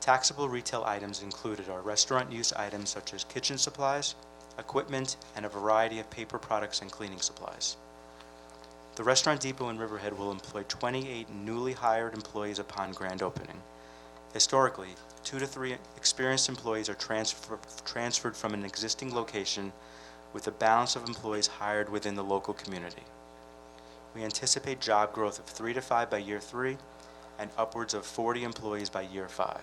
Taxable retail items included are restaurant use items such as kitchen supplies, equipment, and a variety of paper products and cleaning supplies. The Restaurant Depot in Riverhead will employ 28 newly hired employees upon grand opening. Historically, 2 to 3 experienced employees are transferred from an existing location, with a balance of employees hired within the local community. We anticipate job growth of 3 to 5 by year 3 and upwards of 40 employees by year 5.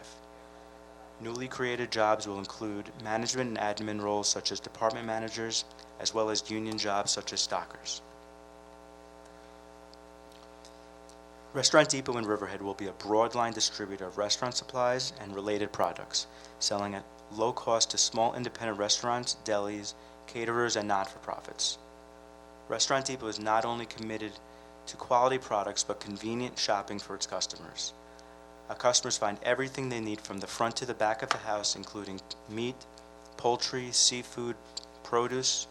Newly created jobs will include management and admin roles such as department managers, as well as union jobs such as stockers. Restaurant Depot in Riverhead will be a broadline distributor of restaurant supplies and related products, selling at low cost to small independent restaurants, delis, caterers, and not-for-profits. Restaurant Depot is not only committed to quality products, but convenient shopping for its customers. Our customers find everything they need from the front to the back of the house, including meat, poultry, seafood, produce,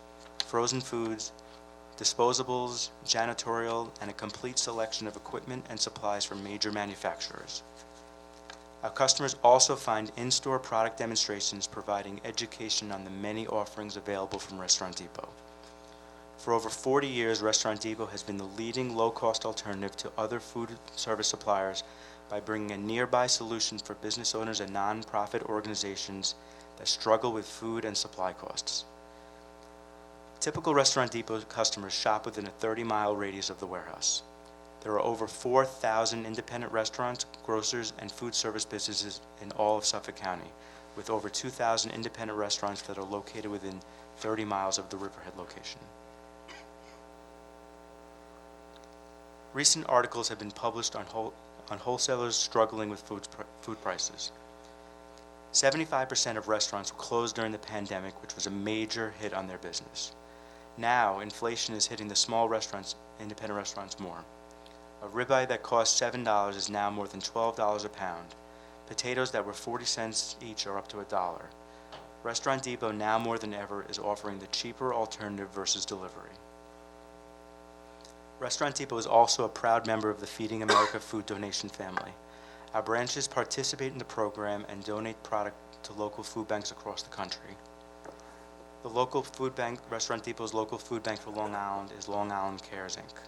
frozen foods, disposables, janitorial, and a complete selection of equipment and supplies from major manufacturers. Our customers also find in-store product demonstrations providing education on the many offerings available from Restaurant Depot. For over 40 years, Restaurant Depot has been the leading low-cost alternative to other food service suppliers by bringing a nearby solution for business owners and non-profit organizations that struggle with food and supply costs. Typical Restaurant Depot customers shop within a 30-mile radius of the warehouse. There are over 4,000 independent restaurants, grocers, and food service businesses in all of Suffolk County, with over 2,000 independent restaurants that are located within 30 miles of the Riverhead location. Recent articles have been published on wholesalers struggling with food prices. 75% of restaurants were closed during the pandemic, which was a major hit on their business. Now, inflation is hitting the small restaurants, independent restaurants more. A ribeye that cost $7 is now more than $12 a pound. Potatoes that were 40 cents each are up to $1. Restaurant Depot, now more than ever, is offering the cheaper alternative versus delivery. Restaurant Depot is also a proud member of the Feeding America food donation family. Our branches participate in the program and donate product to local food banks across the country. The local food bank, Restaurant Depot's local food bank for Long Island is Long Island Cares, Inc.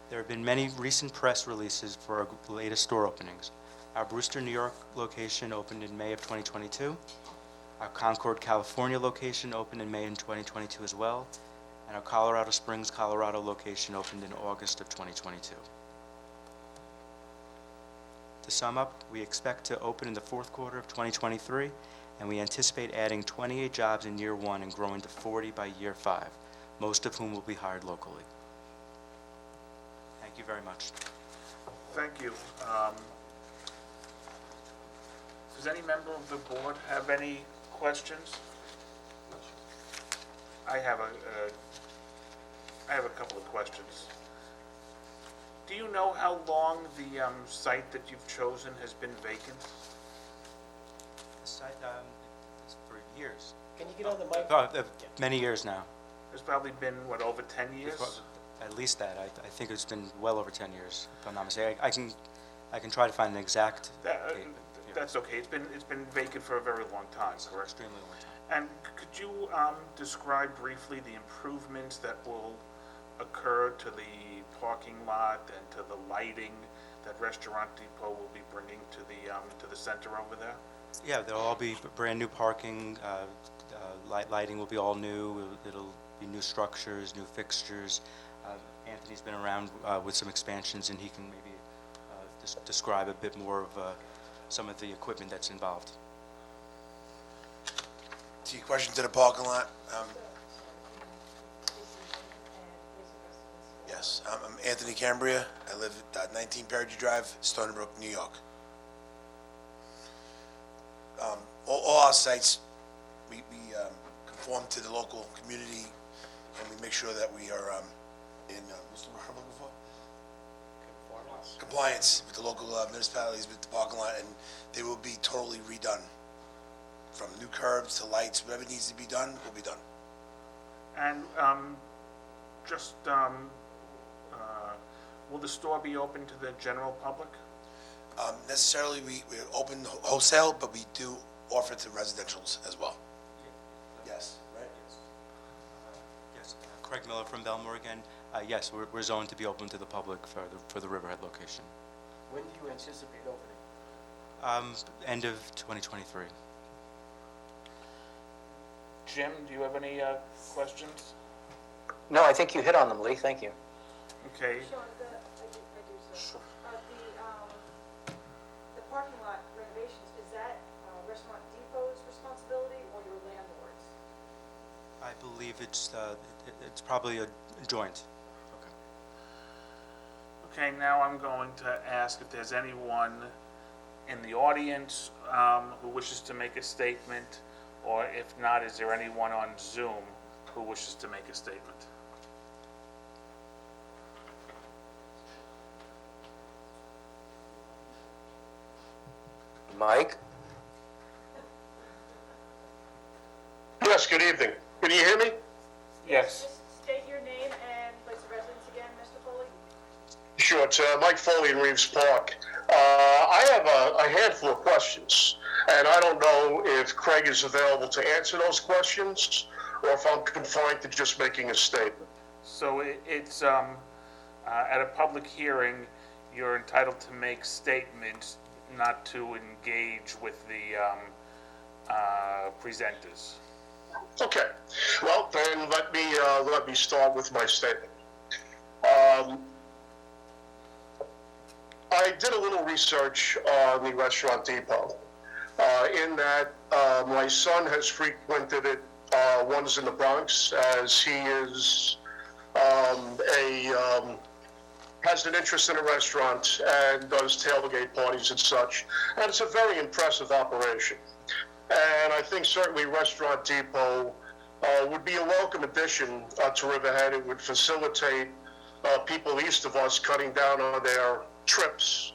There have been many recent press releases for our latest store openings. Our Brewster, New York location opened in May of 2022. Our Concord, California location opened in May of 2022 as well. And our Colorado Springs, Colorado location opened in August of 2022. To sum up, we expect to open in the fourth quarter of 2023, and we anticipate adding 28 jobs in year one and growing to 40 by year 5, most of whom will be hired locally. Thank you very much. Thank you. Does any member of the board have any questions? I have a couple of questions. Do you know how long the site that you've chosen has been vacant? The site is for years. Can you get on the mic? Many years now. It's probably been, what, over 10 years? At least that. I think it's been well over 10 years, if I'm not mistaken. I can I can try to find an exact That- date. Yeah. That's okay. It's been vacant for a very long time, correct? Extremely long time. And could you describe briefly the improvements that will occur to the parking lot and to the lighting that Restaurant Depot will be bringing to the center over there? Yeah, there'll all be brand-new parking, lighting will be all new, it'll be new structures, new fixtures. Anthony's been around with some expansions, and he can maybe describe a bit more of some of the equipment that's involved. To your question to the parking lot, yes, I'm Anthony Cambria. I live at 19 Perry Drive, Stony Brook, New York. All our sites, we conform to the local community, and we make sure that we are in, what's the word I'm looking for? Compliance with the local municipalities, with the parking lot, and they will be totally redone. From new curbs to lights, whatever needs to be done, will be done. And will the store be open to the general public? Necessarily, we open wholesale, but we do offer to residentials as well. Yes, right? Yes, Craig Miller from Belmore again. Yes, we're zoned to be open to the public for the Riverhead location. When do you anticipate opening? End of 2023. Jim, do you have any questions? No, I think you hit on them, Lee, thank you. Okay. Sean, I do, sir. The parking lot renovations, is that Restaurant Depot's responsibility or your landlord's? I believe it's probably a joint. Okay, now I'm going to ask if there's anyone in the audience who wishes to make a statement, or if not, is there anyone on Zoom who wishes to make a statement? Mike? Yes, good evening. Can you hear me? Yes. Just state your name and place of residence again, Mr. Foley. Sure, it's Mike Foley in Reeves Park. I have a handful of questions, and I don't know if Craig is available to answer those questions, or if I'm confined to just making a statement. So it's, at a public hearing, you're entitled to make statements, not to engage with the presenters. Okay, well, then let me start with my statement. I did a little research on the Restaurant Depot, in that my son has frequented it once in the Bronx, as he is has an interest in a restaurant and does tailgate parties and such, and it's a very impressive operation. And I think certainly Restaurant Depot would be a welcome addition to Riverhead. It would facilitate people east of us cutting down on their trips,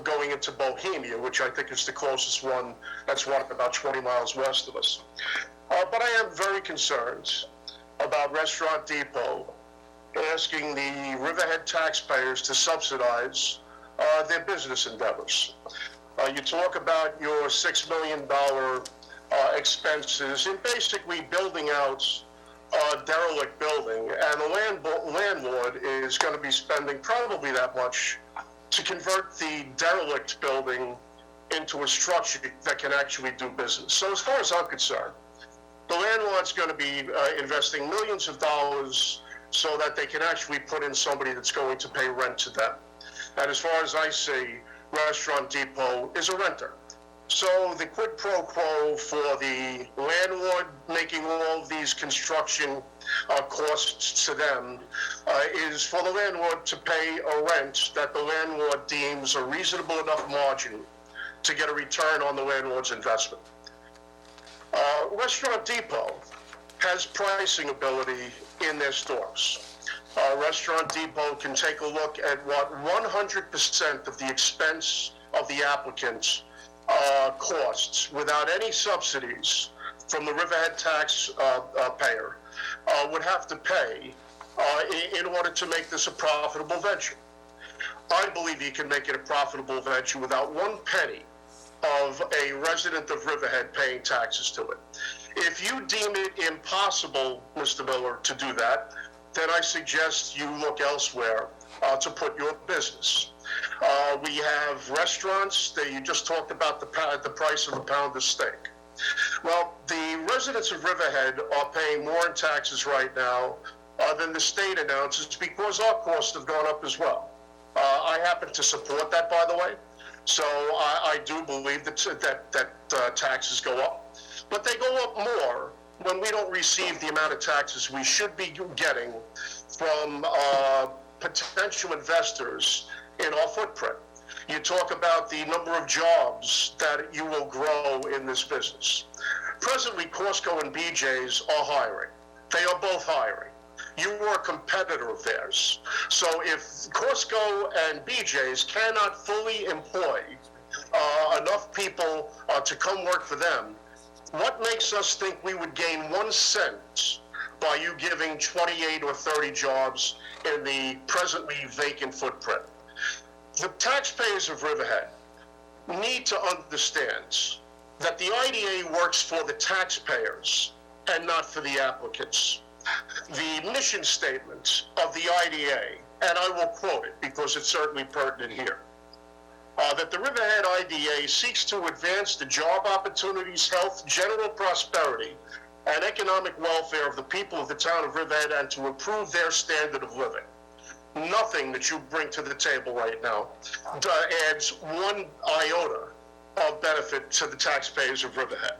going into Bohemia, which I think is the closest one. That's about 20 miles west of us. But I am very concerned about Restaurant Depot asking the Riverhead taxpayers to subsidize their business endeavors. You talk about your $6 million expenses in basically building out a derelict building, and the landlord is going to be spending probably that much to convert the derelict building into a structure that can actually do business. So as far as I'm concerned, the landlord's going to be investing millions of dollars so that they can actually put in somebody that's going to pay rent to them. And as far as I see, Restaurant Depot is a renter. So the quid pro quo for the landlord making all of these construction costs to them is for the landlord to pay a rent that the landlord deems a reasonable enough margin to get a return on the landlord's investment. Restaurant Depot has pricing ability in their stores. Restaurant Depot can take a look at what 100% of the expense of the applicant costs without any subsidies from the Riverhead tax payer would have to pay in order to make this a profitable venture. I believe you can make it a profitable venture without one penny of a resident of Riverhead paying taxes to it. If you deem it impossible, Mr. Miller, to do that, then I suggest you look elsewhere to put your business. We have restaurants that you just talked about the price of a pound of steak. Well, the residents of Riverhead are paying more in taxes right now than the state announces because our costs have gone up as well. I happen to support that, by the way. So I do believe that taxes go up, but they go up more when we don't receive the amount of taxes we should be getting from potential investors in our footprint. You talk about the number of jobs that you will grow in this business. Presently, Costco and BJ's are hiring. They are both hiring. You are a competitor of theirs. So if Costco and BJ's cannot fully employ enough people to come work for them, what makes us think we would gain 1 cent by you giving 28 or 30 jobs in the presently vacant footprint? The taxpayers of Riverhead need to understand that the IDA works for the taxpayers and not for the applicants. The mission statement of the IDA, and I will quote it because it's certainly pertinent here, that the Riverhead IDA seeks to advance the job opportunities, health, general prosperity, and economic welfare of the people of the town of Riverhead and to improve their standard of living. Nothing that you bring to the table right now adds 1 iota of benefit to the taxpayers of Riverhead.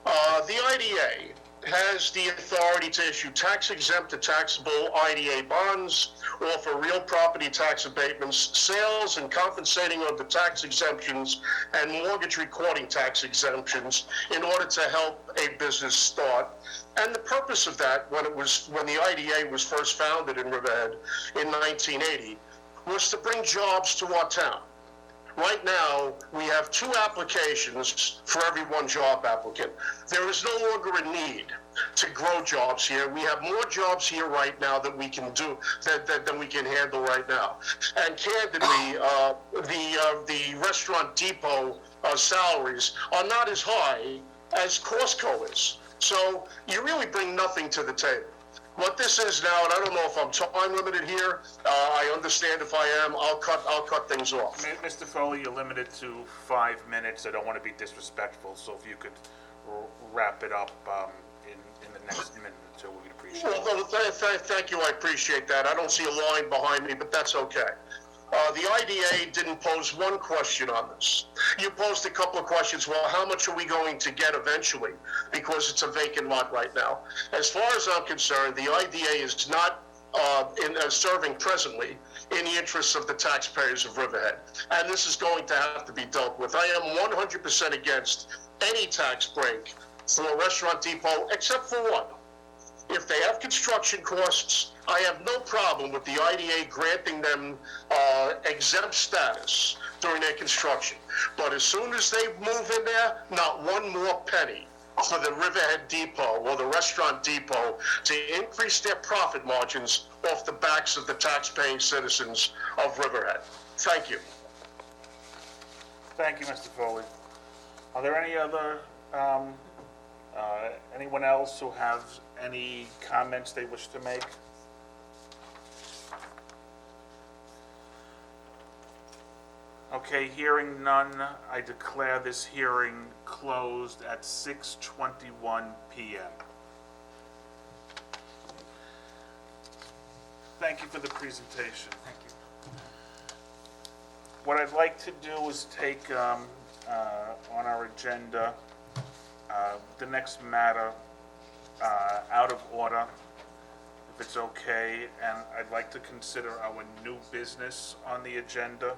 The IDA has the authority to issue tax-exempt to taxable IDA bonds, offer real property tax abatements, sales and compensating of the tax exemptions, and mortgage recording tax exemptions in order to help a business start. And the purpose of that, when the IDA was first founded in Riverhead in 1980, was to bring jobs to our town. Right now, we have 2 applications for every 1 job applicant. There is no longer a need to grow jobs here. We have more jobs here right now than we can do, than we can handle right now. And candidly, the Restaurant Depot salaries are not as high as Costco is. So you really bring nothing to the table. What this is now, and I don't know if I'm time limited here, I understand if I am, I'll cut things off. Mr. Foley, you're limited to 5 minutes. I don't want to be disrespectful, so if you could wrap it up in the next minute or 2, we'd appreciate it. Well, thank you, I appreciate that. I don't see a line behind me, but that's okay. The IDA didn't pose 1 question on this. You posed a couple of questions. Well, how much are we going to get eventually? Because it's a vacant lot right now. As far as I'm concerned, the IDA is not serving presently in the interests of the taxpayers of Riverhead. And this is going to have to be dealt with. I am 100% against any tax break for Restaurant Depot, except for one. If they have construction costs, I have no problem with the IDA granting them exempt status during their construction. But as soon as they move in there, not 1 more penny for the Riverhead Depot or the Restaurant Depot to increase their profit margins off the backs of the tax-paying citizens of Riverhead. Thank you. Thank you, Mr. Foley. Are there any other, anyone else who have any comments they wish to make? Okay, hearing none, I declare this hearing closed at 6:21 p.m. Thank you for the presentation. Thank you. What I'd like to do is take on our agenda the next matter out of order, if it's okay, and I'd like to consider our new business on the agenda,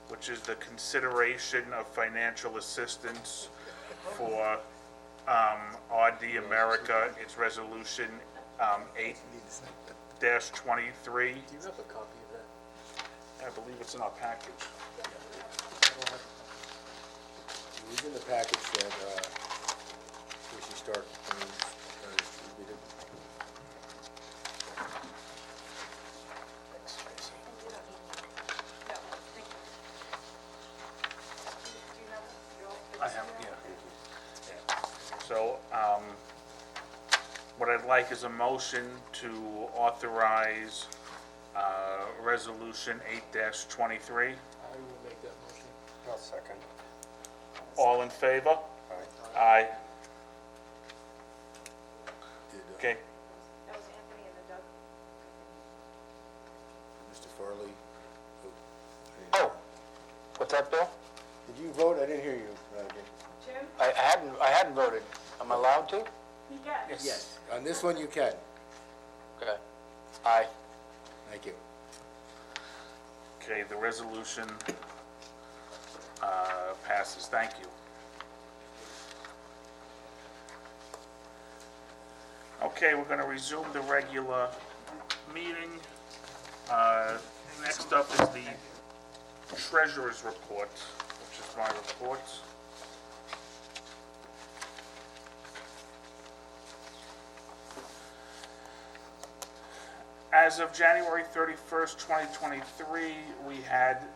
which is the consideration of financial assistance for RD America, its resolution 8-23. Do you have a copy of that? I believe it's in our package. It was in the package that we should start distributed. So, what I'd like is a motion to authorize, Resolution 8-23. I will make that motion. I'll second. All in favor? Aye. Aye. Did, Okay, That was Anthony and then Doug. Mr. Farley? Oh, what's that, Bill? Did you vote? I didn't hear you. Jim? I hadn't voted. Am I allowed to? Yes. Yes. On this one, you can. Okay. Aye. Thank you. okay, the resolution passes. Thank you. Okay, we're going to resume the regular meeting. Next up is the treasurer's report, which is my report. As of January 31st, 2023, we had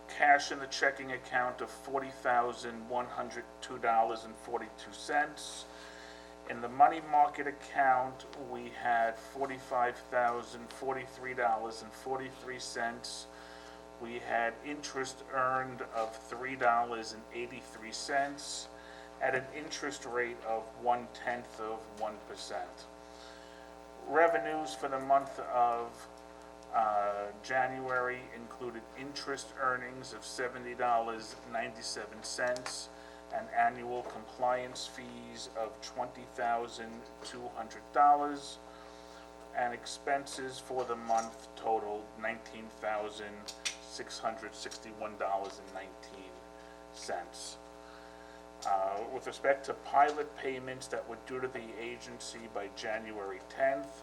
cash in the checking account of $40,102.42. In the money market account, we had $45,043.43. We had interest earned of $3.83 at an interest rate of 0.1%. Revenues for the month of January included interest earnings of $70.97 and annual compliance fees of $20,200, and expenses for the month totaled $19,661.19. With respect to pilot payments that were due to the agency by January 10th,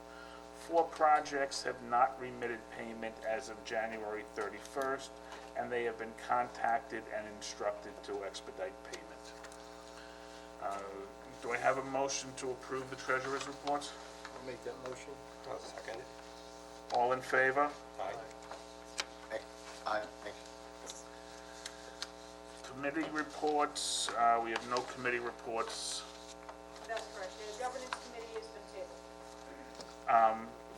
4 projects have not remitted payment as of January 31st, and they have been contacted and instructed to expedite payment. Do I have a motion to approve the treasurer's report? I'll make that motion. I'll second. All in favor? Aye. Aye. Committee reports, we have no committee reports That's correct. The governance committee has been tabled.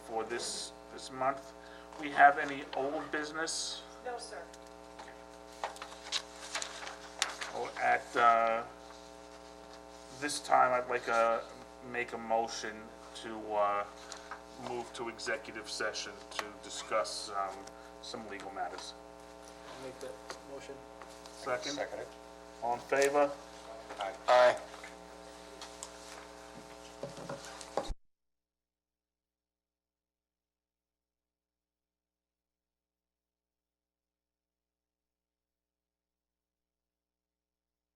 for this month. We have any old business? No, sir. Well, at this time, I'd like to make a motion to move to executive session to discuss some legal matters. I'll make that motion. Second? Second. All in favor?